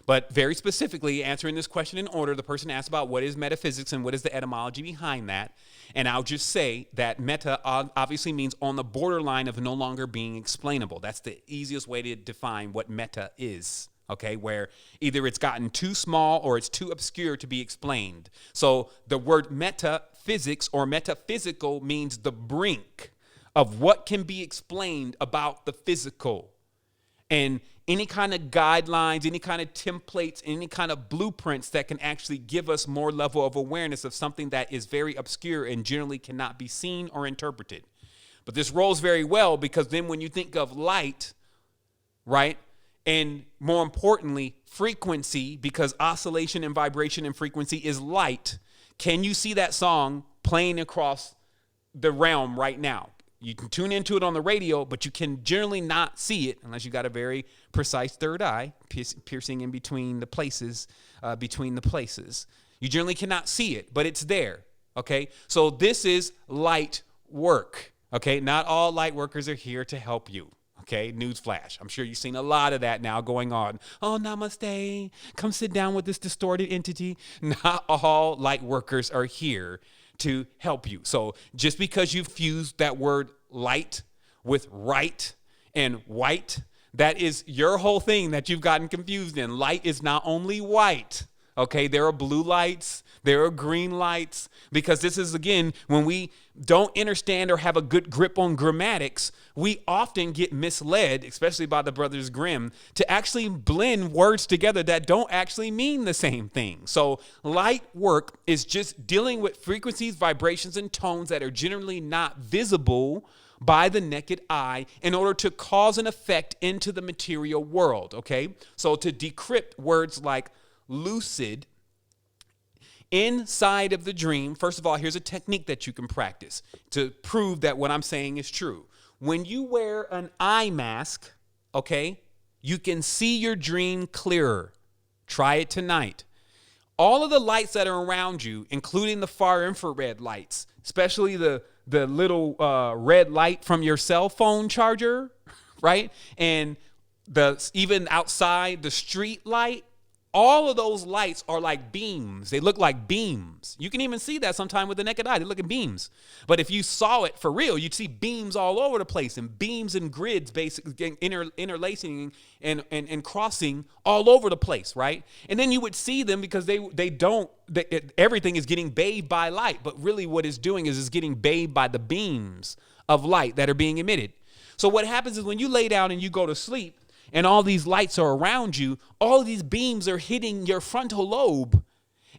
But very specifically, answering this question in order, the person asked about what is metaphysics and what is the etymology behind that. And I'll just say that meta obviously means on the borderline of no longer being explainable. That's the easiest way to define what meta is. Okay, where either it's gotten too small or it's too obscure to be explained. So the word metaphysics or metaphysical means the brink of what can be explained about the physical. And any kind of guidelines, any kind of templates, any kind of blueprints that can actually give us more level of awareness of something that is very obscure and generally cannot be seen or interpreted. But this rolls very well, because then when you think of light, right? And more importantly, frequency, because oscillation and vibration and frequency is light. Can you see that song playing across the realm right now? You can tune into it on the radio, but you can generally not see it unless you got a very precise third eye piercing in between the places, You generally cannot see it, but it's there, okay? So this is light work, okay? Not all light workers are here to help you. Okay, newsflash. I'm sure you've seen a lot of that now going on. Oh, namaste. Come sit down with this distorted entity. Not all light workers are here to help you. So just because you've fused that word light with right and white, that is your whole thing that you've gotten confused in. Light is not only white. Okay, there are blue lights, there are green lights, because this is, again, when we don't understand or have a good grip on grammatics, we often get misled, especially by the Brothers Grimm, to actually blend words together that don't actually mean the same thing. So light work is just dealing with frequencies, vibrations, and tones that are generally not visible by the naked eye in order to cause an effect into the material world, okay? So to decrypt words like lucid inside of the dream, first of all, here's a technique that you can practice to prove that what I'm saying is true. When you wear an eye mask, okay, you can see your dream clearer. Try it tonight. All of the lights that are around you, including the far infrared lights, especially the little red light from your cell phone charger, right? And even outside, the street light, all of those lights are like beams. They look like beams. You can even see that sometime with the naked eye. They look at beams. But if you saw it for real, you'd see beams all over the place, and beams and grids basically interlacing and crossing all over the place, right? And then you would see them because everything is getting bathed by light. But really what it's doing is it's getting bathed by the beams of light that are being emitted. So what happens is when you lay down and you go to sleep, and all these lights are around you, all of these beams are hitting your frontal lobe.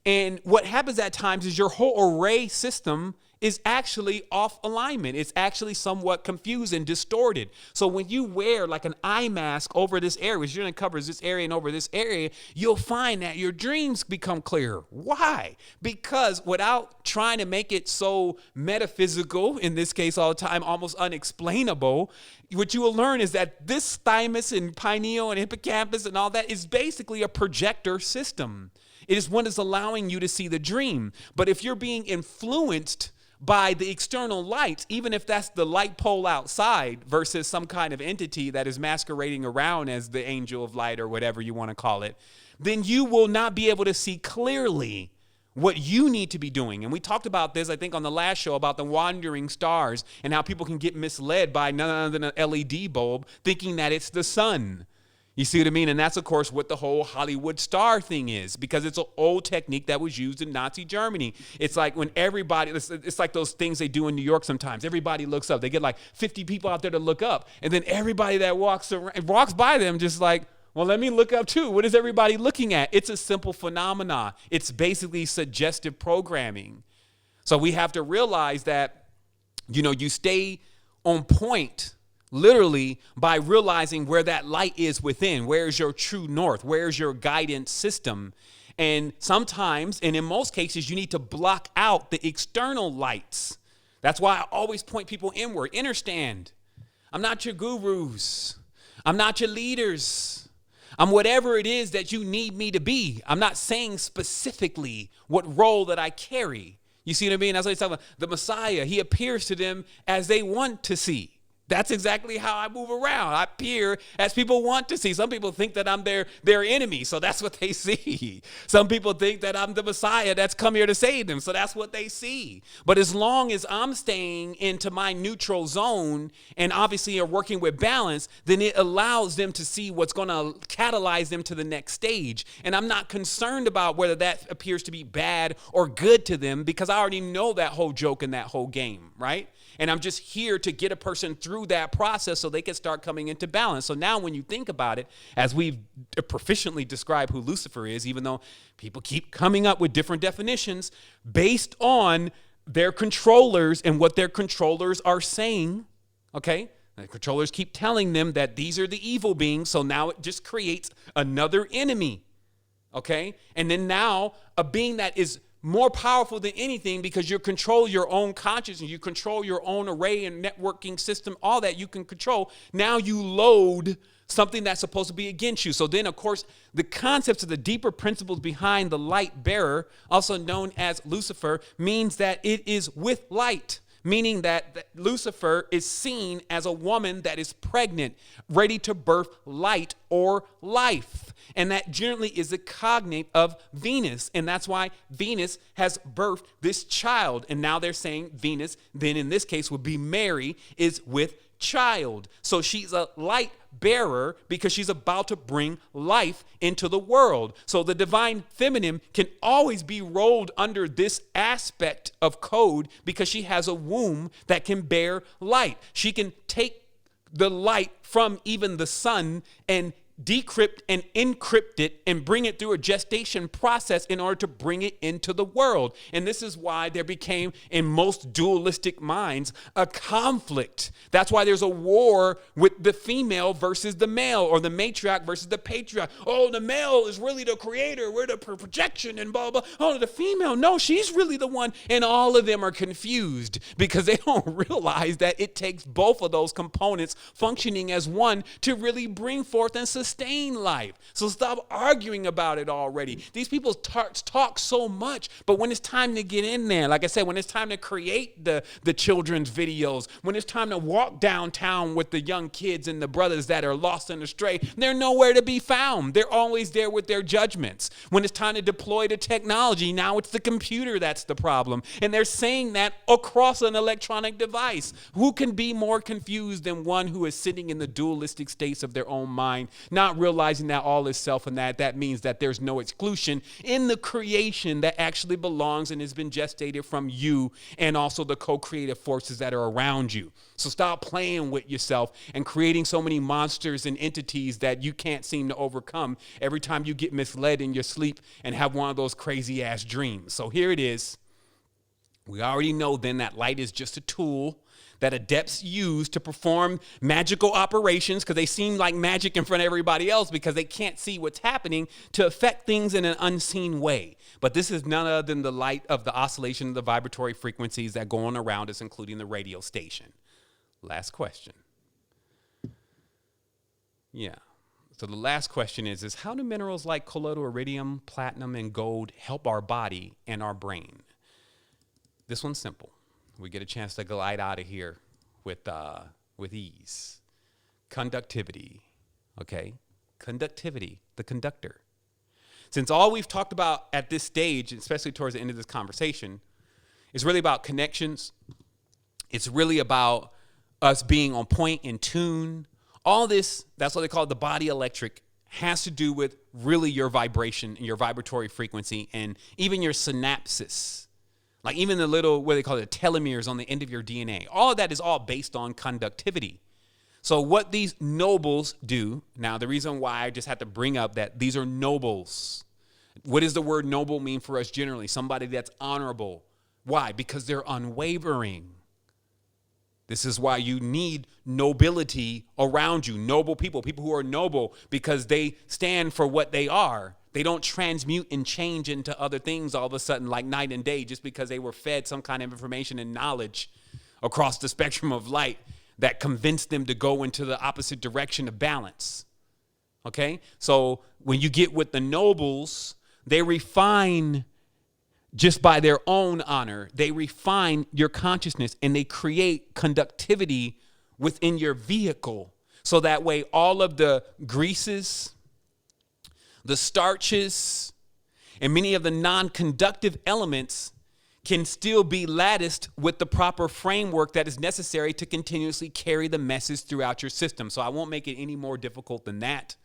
And what happens at times is your whole array system is actually off alignment. It's actually somewhat confused and distorted. So when you wear like an eye mask over this area, which generally covers this area and over this area, you'll find that your dreams become clearer. Why? Because without trying to make it so metaphysical, in this case all the time, almost unexplainable, what you will learn is that this thymus and pineal and hippocampus and all that is basically a projector system. It is what is allowing you to see the dream. But if you're being influenced by the external lights, even if that's the light pole outside versus some kind of entity that is masquerading around as the angel of light or whatever you want to call it, then you will not be able to see clearly what you need to be doing. And we talked about this, I think, on the last show about the wandering stars and how people can get misled by none other than an LED bulb thinking that it's the sun. You see what I mean? And that's, of course, what the whole Hollywood star thing is, because it's an old technique that was used in Nazi Germany. It's like when it's like those things they do in New York sometimes. Everybody looks up. They get like 50 people out there to look up. And then everybody that walks by them just like, well, let me look up too. What is everybody looking at? It's a simple phenomena. It's basically suggestive programming. So we have to realize that, you stay on point literally by realizing where that light is within. Where is your true north? Where is your guidance system? And sometimes, and in most cases, you need to block out the external lights. That's why I always point people inward. Understand, I'm not your gurus. I'm not your leaders. I'm whatever it is that you need me to be. I'm not saying specifically what role that I carry. You see what I mean? That's what he's talking about. The Messiah, he appears to them as they want to see. That's exactly how I move around. I appear as people want to see. Some people think that I'm their enemy, so that's what they see. Some people think that I'm the Messiah that's come here to save them, so that's what they see. But as long as I'm staying into my neutral zone and obviously are working with balance, then it allows them to see what's going to catalyze them to the next stage. And I'm not concerned about whether that appears to be bad or good to them, because I already know that whole joke and that whole game, right? And I'm just here to get a person through that process so they can start coming into balance. So now when you think about it, as we've proficiently described who Lucifer is, even though people keep coming up with different definitions based on their controllers and what their controllers are saying, okay? The controllers keep telling them that these are the evil beings, so now it just creates another enemy, okay? And then now a being that is more powerful than anything, because you control your own consciousness, you control your own array and networking system, all that you can control. Now you load something that's supposed to be against you. So then, of course, the concepts of the deeper principles behind the light bearer, also known as Lucifer, means that it is with light, meaning that Lucifer is seen as a woman that is pregnant, ready to birth light or life. And that generally is a cognate of Venus. And that's why Venus has birthed this child. And now they're saying Venus, then in this case would be Mary, is with child. So she's a light bearer because she's about to bring life into the world. So the divine feminine can always be rolled under this aspect of code because she has a womb that can bear light. She can take the light from even the sun and decrypt and encrypt it and bring it through a gestation process in order to bring it into the world. And this is why there became, in most dualistic minds, a conflict. That's why there's a war with the female versus the male, or the matriarch versus the patriarch. Oh, the male is really the creator. We're the projection and blah, blah. Oh, the female, no, she's really the one. And all of them are confused because they don't realize that it takes both of those components functioning as one to really bring forth and sustain life. So stop arguing about it already. These people talk so much, but when it's time to get in there, like I said, when it's time to create the children's videos, when it's time to walk downtown with the young kids and the brothers that are lost and astray, they're nowhere to be found. They're always there with their judgments. When it's time to deploy the technology, now it's the computer that's the problem. And they're saying that across an electronic device. Who can be more confused than one who is sitting in the dualistic states of their own mind, not realizing that all is self, and that means that there's no exclusion in the creation that actually belongs and has been gestated from you and also the co-creative forces that are around you. So stop playing with yourself and creating so many monsters and entities that you can't seem to overcome every time you get misled in your sleep and have one of those crazy ass dreams. So here it is. We already know then that light is just a tool that adepts use to perform magical operations, because they seem like magic in front of everybody else because they can't see what's happening, to affect things in an unseen way. But this is none other than the light of the oscillation of the vibratory frequencies that go on around us, including the radio station. Last question. Yeah. So the last question is how do minerals like colloidal iridium, platinum, and gold help our body and our brain? This one's simple. We get a chance to glide out of here with ease. Conductivity, okay? Conductivity, the conductor. Since all we've talked about at this stage, especially towards the end of this conversation, is really about connections. It's really about us being on point, in tune. All this, that's what they call it, the body electric, has to do with really your vibration and your vibratory frequency and even your synapses. Like even the little, what they call it, telomeres on the end of your DNA. All of that is all based on conductivity. So what these nobles do, now the reason why I just have to bring up that these are nobles. What does the word noble mean for us generally? Somebody that's honorable. Why? Because they're unwavering. This is why you need nobility around you. Noble people, people who are noble because they stand for what they are. They don't transmute and change into other things all of a sudden like night and day just because they were fed some kind of information and knowledge across the spectrum of light that convinced them to go into the opposite direction of balance. Okay? So when you get with the nobles, they refine just by their own honor. They refine your consciousness and they create conductivity within your vehicle. So that way all of the greases, the starches, and many of the non-conductive elements can still be latticed with the proper framework that is necessary to continuously carry the message throughout your system. So I won't make it any more difficult than that.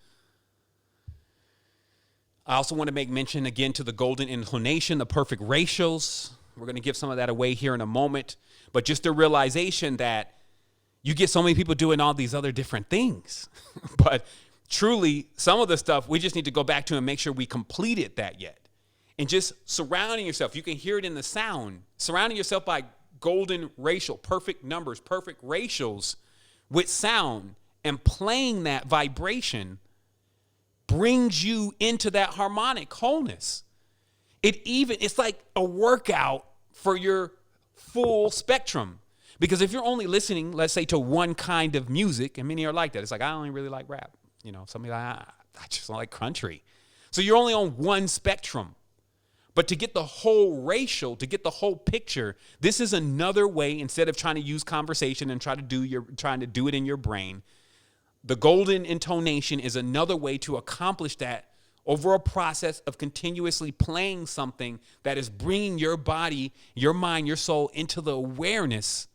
I also want to make mention again to the golden inclination, the perfect ratios. We're going to give some of that away here in a moment. But just the realization that you get so many people doing all these other different things. But truly, some of the stuff we just need to go back to and make sure we completed that yet. And just surrounding yourself, you can hear it in the sound, surrounding yourself by golden ratio, perfect numbers, perfect ratios with sound, and playing that vibration brings you into that harmonic wholeness. It's like a workout for your full spectrum. Because if you're only listening, let's say, to one kind of music, and many are like that. It's like, I only really like rap. You know, somebody like, I just don't like country. So you're only on one spectrum. But to get the whole ratio, to get the whole picture, this is another way, instead of trying to use conversation and trying to do it in your brain. The golden intonation is another way to accomplish that over a process of continuously playing something that is bringing your body, your mind, your soul into the awareness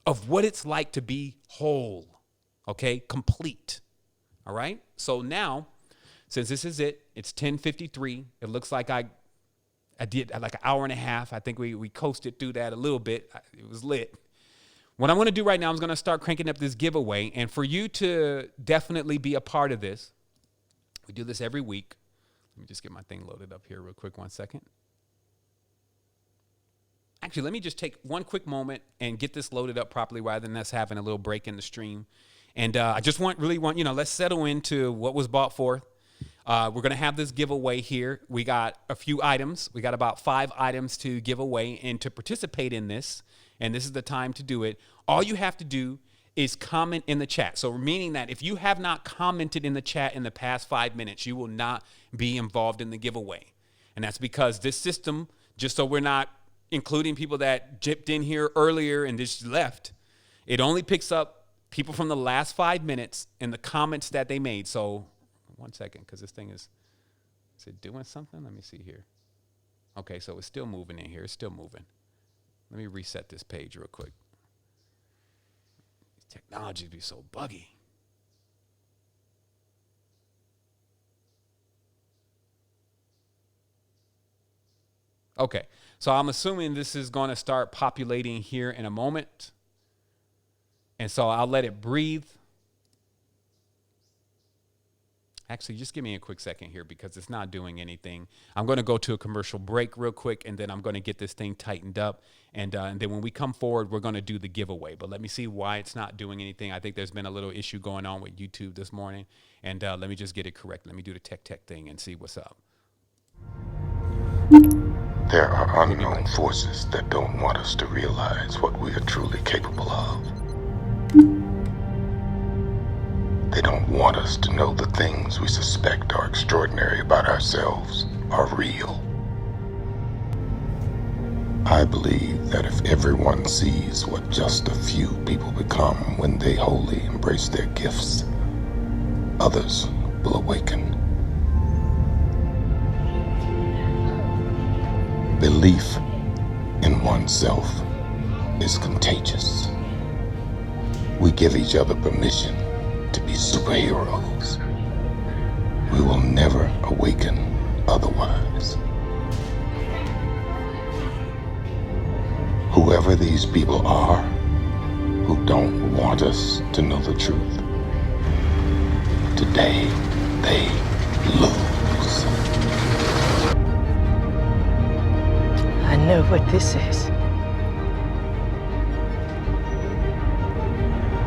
of what it's like to be whole, okay, complete. All right. So now, since this is it, it's 10:53. It looks like I did like an hour and a half. I think we coasted through that a little bit. It was lit. What I'm going to do right now, I'm going to start cranking up this giveaway. And for you to definitely be a part of this, we do this every week. Let me just get my thing loaded up here real quick. 1 second. Actually, let me just take one quick moment and get this loaded up properly rather than us having a little break in the stream. And I just really want, let's settle into what was brought forth. We're going to have this giveaway here. We got a few items. We got about 5 items to give away. And to participate in this, and this is the time to do it, all you have to do is comment in the chat. So meaning that if you have not commented in the chat in the past 5 minutes, you will not be involved in the giveaway. And that's because this system, just so we're not including people that dipped in here earlier and just left, it only picks up people from the last 5 minutes and the comments that they made. So 1 second, because this thing is it doing something? Let me see here. Okay, so it's still moving in here. It's still moving. Let me reset this page real quick. Technology be so buggy. Okay, so I'm assuming this is going to start populating here in a moment. And so I'll let it breathe. Actually, just give me a quick second here because it's not doing anything. I'm going to go to a commercial break real quick, and then I'm going to get this thing tightened up. And then when we come forward, we're going to do the giveaway. But let me see why it's not doing anything. I think there's been a little issue going on with YouTube this morning. And let me just get it correct. Let me do the tech thing and see what's up. There are unknown forces that don't want us to realize what we are truly capable of. They don't want us to know the things we suspect are extraordinary about ourselves are real. I believe that if everyone sees what just a few people become when they wholly embrace their gifts, others will awaken. Belief in oneself is contagious. We give each other permission to be superheroes. We will never awaken otherwise. Whoever these people are who don't want us to know the truth, today they lose. I know what this is.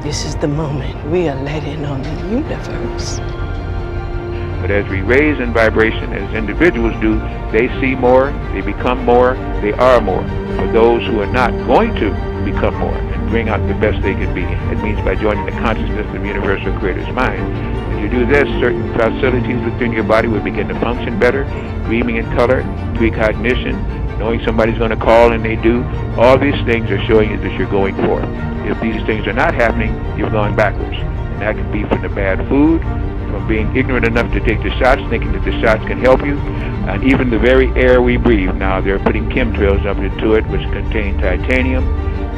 This is the moment we are letting on the universe. But as we raise in vibration, as individuals do, they see more, they become more, they are more. For those who are not going to become more and bring out the best they can be, it means by joining the consciousness of Universal Creator's mind. When you do this, certain facilities within your body will begin to function better, dreaming in color, precognition, knowing somebody's going to call and they do. All these things are showing you that you're going forward. If these things are not happening, you're going backwards. And that can be from the bad food, from being ignorant enough to take the shots, thinking that the shots can help you, and even the very air we breathe. Now they're putting chemtrails up into it, which contain titanium,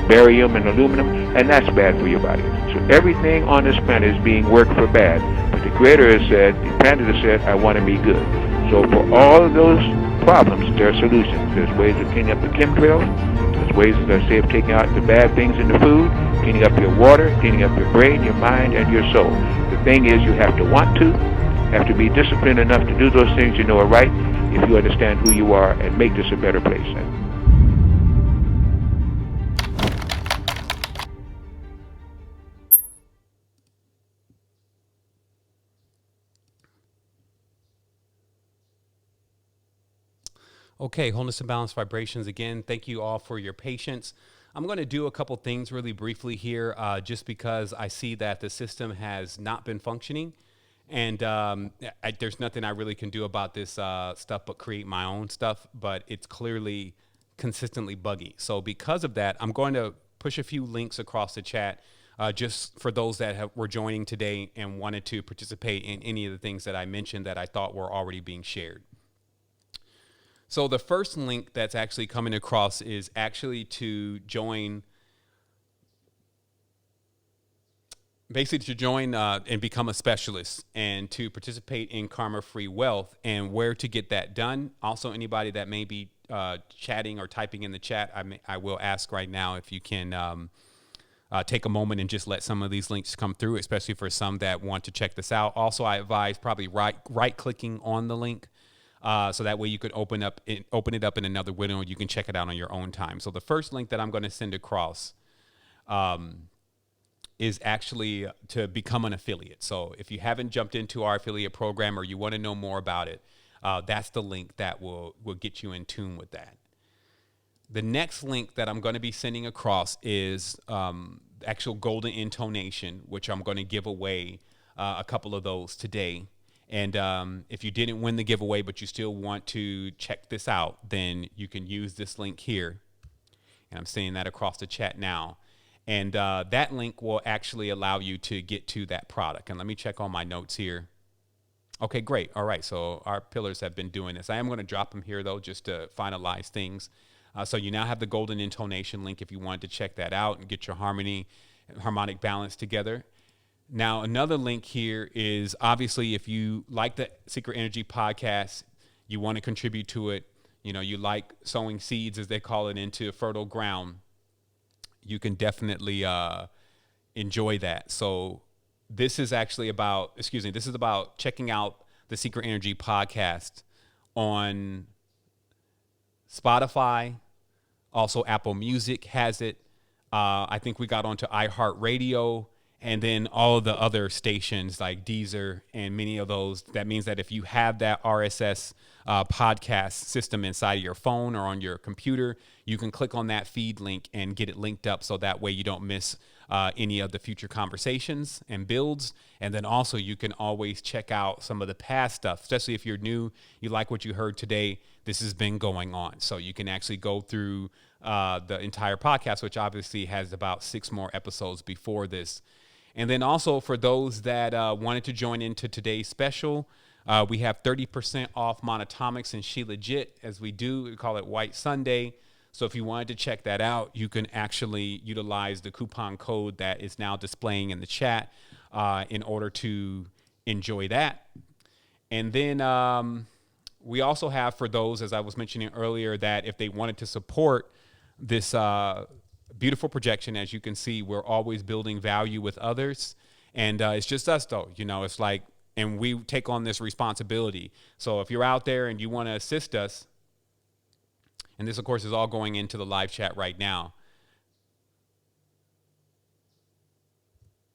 barium, and aluminum, and that's bad for your body. So everything on this planet is being worked for bad. But the Creator has said, the planet has said, I want to be good. So for all of those problems, there are solutions. There's ways of cleaning up the chemtrails. There's ways, as I say, of taking out the bad things in the food, cleaning up your water, cleaning up your brain, your mind, and your soul. The thing is, you have to want to, have to be disciplined enough to do those things you know are right if you understand who you are and make this a better place. Okay, wholeness and balance vibrations. Again, thank you all for your patience. I'm going to do a couple things really briefly here, just because I see that the system has not been functioning. And there's nothing I really can do about this stuff but create my own stuff. But it's clearly consistently buggy. So because of that, I'm going to push a few links across the chat just for those that were joining today and wanted to participate in any of the things that I mentioned that I thought were already being shared. So the first link that's actually coming across is actually to join basically to join and become a specialist and to participate in karma-free wealth, and where to get that done. Also, anybody that may be chatting or typing in the chat, I will ask right now if you can take a moment and just let some of these links come through, especially for some that want to check this out. Also, I advise probably right-clicking on the link, so that way you could open it up in another window and you can check it out on your own time. So the first link that I'm going to send across is actually to become an affiliate. So if you haven't jumped into our affiliate program or you want to know more about it, that's the link that will get you in tune with that. The next link that I'm going to be sending across is actual golden intonation, which I'm going to give away a couple of those today. And if you didn't win the giveaway, but you still want to check this out, then you can use this link here. And I'm sending that across the chat now. And that link will actually allow you to get to that product. And let me check all my notes here. Okay, great. All right. So our pillars have been doing this. I am going to drop them here, though, just to finalize things. So you now have the golden intonation link if you wanted to check that out and get your harmonic balance together. Now, another link here is obviously if you like the Secret Energy podcast, you want to contribute to it, you like sowing seeds, as they call it, into fertile ground, you can definitely enjoy that. So this is about checking out the Secret Energy podcast on Spotify. Also, Apple Music has it. I think we got onto iHeartRadio, and then all of the other stations like Deezer and many of those. That means that if you have that RSS podcast system inside of your phone or on your computer, you can click on that feed link and get it linked up, so that way you don't miss any of the future conversations and builds. And then also you can always check out some of the past stuff, especially if you're new, you like what you heard today. This has been going on. So you can actually go through the entire podcast, which obviously has about 6 more episodes before this. And then also for those that wanted to join into today's special, we have 30% off Monatomics and She Legit, as we call it White Sunday. So if you wanted to check that out, you can actually utilize the coupon code that is now displaying in the chat in order to enjoy that. And then we also have, for those, as I was mentioning earlier, that if they wanted to support this beautiful projection, as you can see, we're always building value with others. And it's just us, though. It's like, and we take on this responsibility. So if you're out there and you want to assist us, and this, of course, is all going into the live chat right now,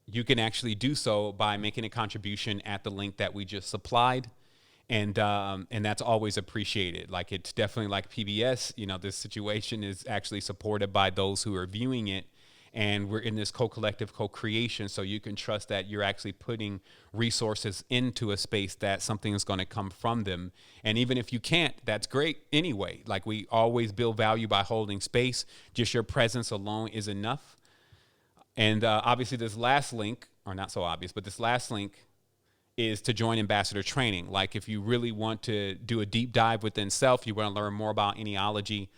you can actually do so by making a contribution at the link that we just supplied. And that's always appreciated. Like, it's definitely like PBS, this situation is actually supported by those who are viewing it. And we're in this co-collective, co-creation. So you can trust that you're actually putting resources into a space that something is going to come from them. And even if you can't, that's great anyway. Like, we always build value by holding space. Just your presence alone is enough. And obviously this last link, or not so obvious, but this last link is to join Ambassador Training. Like, if you really want to do a deep dive within self, you want to learn more about eniology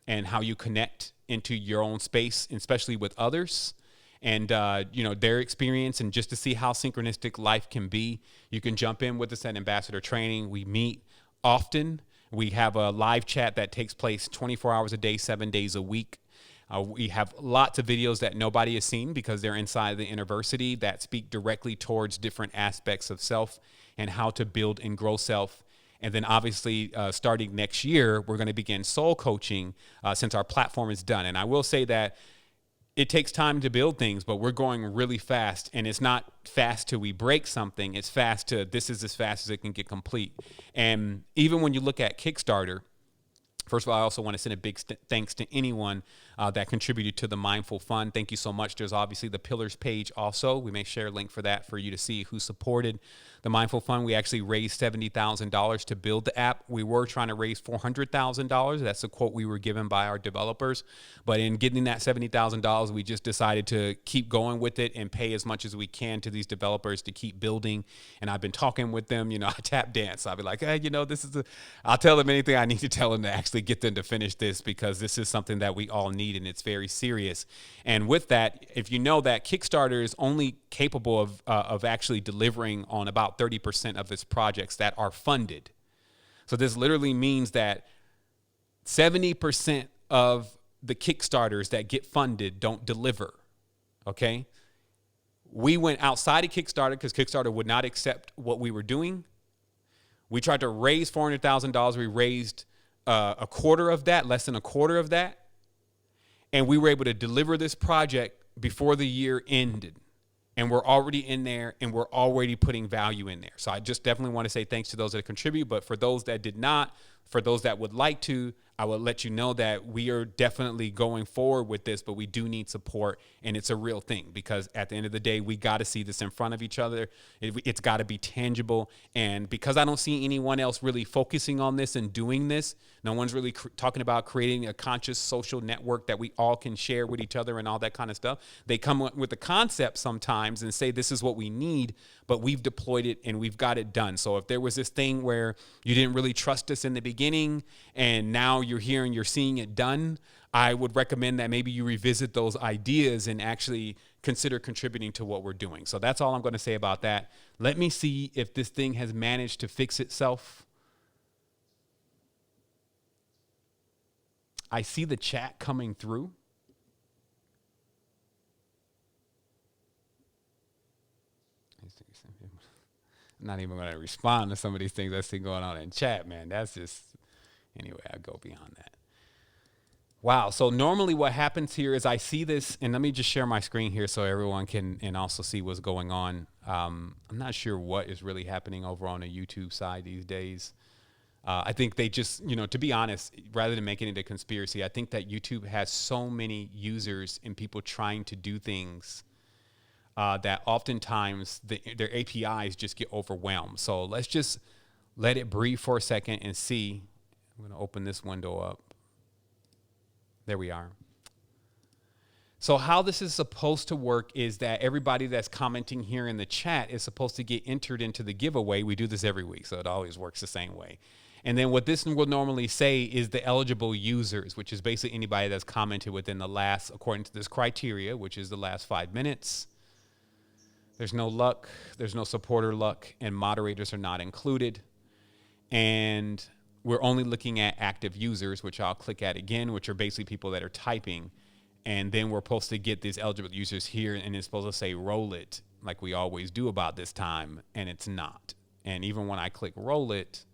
and how you connect into your own space, especially with others, and their experience, and just to see how synchronistic life can be, you can jump in with us at Ambassador Training. We meet often. We have a live chat that takes place 24 hours a day, 7 days a week. We have lots of videos that nobody has seen because they're inside the university that speak directly towards different aspects of self and how to build and grow self. And then obviously starting next year, we're going to begin soul coaching since our platform is done. And I will say that it takes time to build things, but we're going really fast. And it's not fast till we break something. It's fast to, this is as fast as it can get complete. And even when you look at Kickstarter, first of all, I also want to send a big thanks to anyone that contributed to the Mindful Fund. Thank you so much. There's obviously the Pillars page also. We may share a link for that for you to see who supported the Mindful Fund. We actually raised $70,000 to build the app. We were trying to raise $400,000. That's the quote we were given by our developers. But in getting that $70,000, we just decided to keep going with it and pay as much as we can to these developers to keep building. And I've been talking with them. I tap dance. I'll be like, hey, this is I'll tell them anything I need to tell them to actually actually get them to finish this, because this is something that we all need and it's very serious. And with that, if you know that Kickstarter is only capable of actually delivering on about 30% of its projects that are funded. So this literally means that 70% of the Kickstarters that get funded don't deliver. Okay. We went outside of Kickstarter because Kickstarter would not accept what we were doing. We tried to raise $400,000. We raised a quarter of that, less than a quarter of that. And we were able to deliver this project before the year ended. And we're already in there, and we're already putting value in there. So I just definitely want to say thanks to those that contribute. But for those that did not, for those that would like to, I will let you know that we are definitely going forward with this, but we do need support, and it's a real thing, because at the end of the day, we got to see this in front of each other. It's got to be tangible. And because I don't see anyone else really focusing on this and doing this, no one's really talking about creating a conscious social network that we all can share with each other and all that kind of stuff. They come up with the concept sometimes and say, this is what we need, but we've deployed it and we've got it done. So if there was this thing where you didn't really trust us in the beginning and now you're here and you're seeing it done, I would recommend that maybe you revisit those ideas and actually consider contributing to what we're doing. So that's all I'm going to say about that. Let me see if this thing has managed to fix itself. I see the chat coming through. I'm not even going to respond to some of these things I see going on in chat, man. That's just, anyway, I go beyond that. Wow. So normally what happens here is I see this, and let me just share my screen here so everyone can and also see what's going on. I'm not sure what is really happening over on the YouTube side these days. I think they just, to be honest, rather than making it a conspiracy, I think that YouTube has so many users and people trying to do things that oftentimes their APIs just get overwhelmed. So let's just let it breathe for a second and see. I'm going to open this window up. There we are. So how this is supposed to work is that everybody that's commenting here in the chat is supposed to get entered into the giveaway. We do this every week, so it always works the same way. And then what this will normally say is the eligible users, which is basically anybody that's commented within the last, according to this criteria, which is the last 5 minutes. There's no luck, there's no supporter luck, and moderators are not included. And we're only looking at active users, which I'll click at again, which are basically people that are typing. And then we're supposed to get these eligible users here, and it's supposed to say roll it, like we always do about this time, and it's not. And even when I click roll it,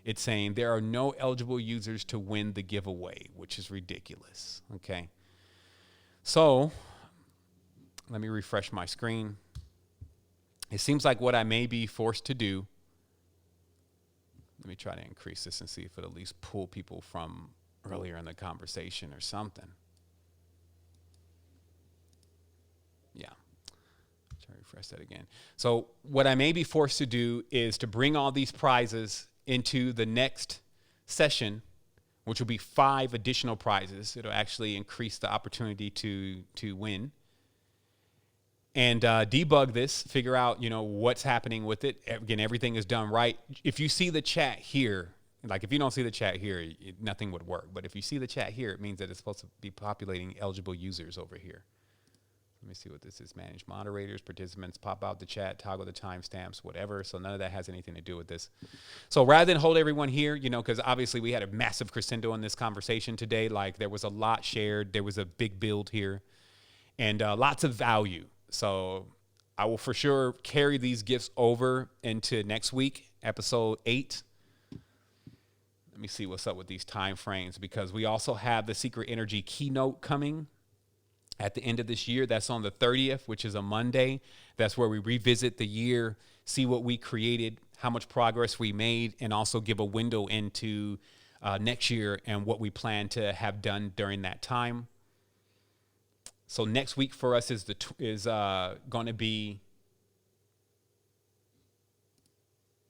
it's saying there are no eligible users to win the giveaway, which is ridiculous, okay? So let me refresh my screen. It seems like what I may be forced to do, let me try to increase this and see if it'll at least pull people from earlier in the conversation or something. Yeah, try to refresh that again. So what I may be forced to do is to bring all these prizes into the next session, which will be 5 additional prizes. It'll actually increase the opportunity to win. And debug this, figure out, what's happening with it. Again, everything is done right. If you see the chat here, like if you don't see the chat here, nothing would work. But if you see the chat here, it means that it's supposed to be populating eligible users over here. Let me see what this is. Manage moderators, participants, pop out the chat, toggle the timestamps, whatever. So none of that has anything to do with this. So rather than hold everyone here, because obviously we had a massive crescendo in this conversation today. Like there was a lot shared. There was a big build here and lots of value. So I will for sure carry these gifts over into next week, episode 8. Let me see what's up with these time frames, because we also have the Secret Energy keynote coming at the end of this year. That's on the 30th, which is a Monday. That's where we revisit the year, see what we created, how much progress we made, and also give a window into next year and what we plan to have done during that time. So next week for us is going to be,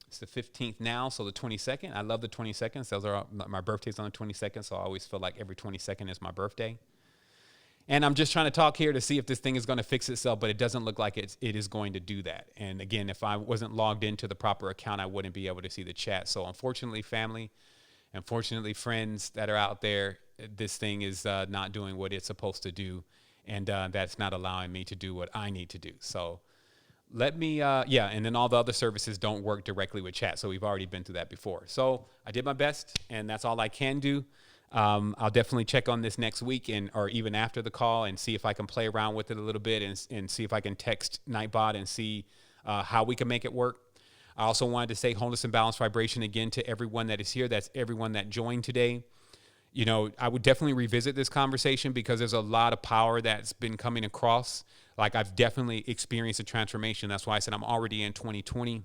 it's the 15th now, so the 22nd. I love the 22nd. Those are my birthday's on the 22nd, so I always feel like every 22nd is my birthday. And I'm just trying to talk here to see if this thing is going to fix itself, but it doesn't look like it is going to do that. And again, if I wasn't logged into the proper account, I wouldn't be able to see the chat. So unfortunately, family, Unfortunately, friends that are out there, this thing is not doing what it's supposed to do, and that's not allowing me to do what I need to do. So let me, and then all the other services don't work directly with chat. So we've already been through that before. So I did my best, and that's all I can do. I'll definitely check on this next week or even after the call and see if I can play around with it a little bit and see if I can text Nightbot and see how we can make it work. I also wanted to say wholeness and balance vibration again to everyone that is here. That's everyone that joined today. You know, I would definitely revisit this conversation because there's a lot of power that's been coming across. Like, I've definitely experienced a transformation. That's why I said I'm already in 2020.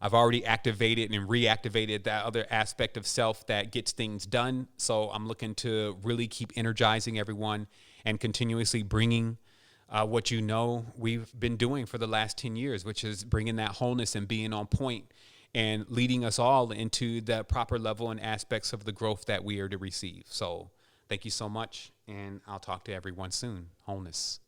I've already activated and reactivated that other aspect of self that gets things done. So I'm looking to really keep energizing everyone and continuously bringing what we've been doing for the last 10 years, which is bringing that wholeness and being on point and leading us all into the proper level and aspects of the growth that we are to receive. So thank you so much, and I'll talk to everyone soon. Wholeness.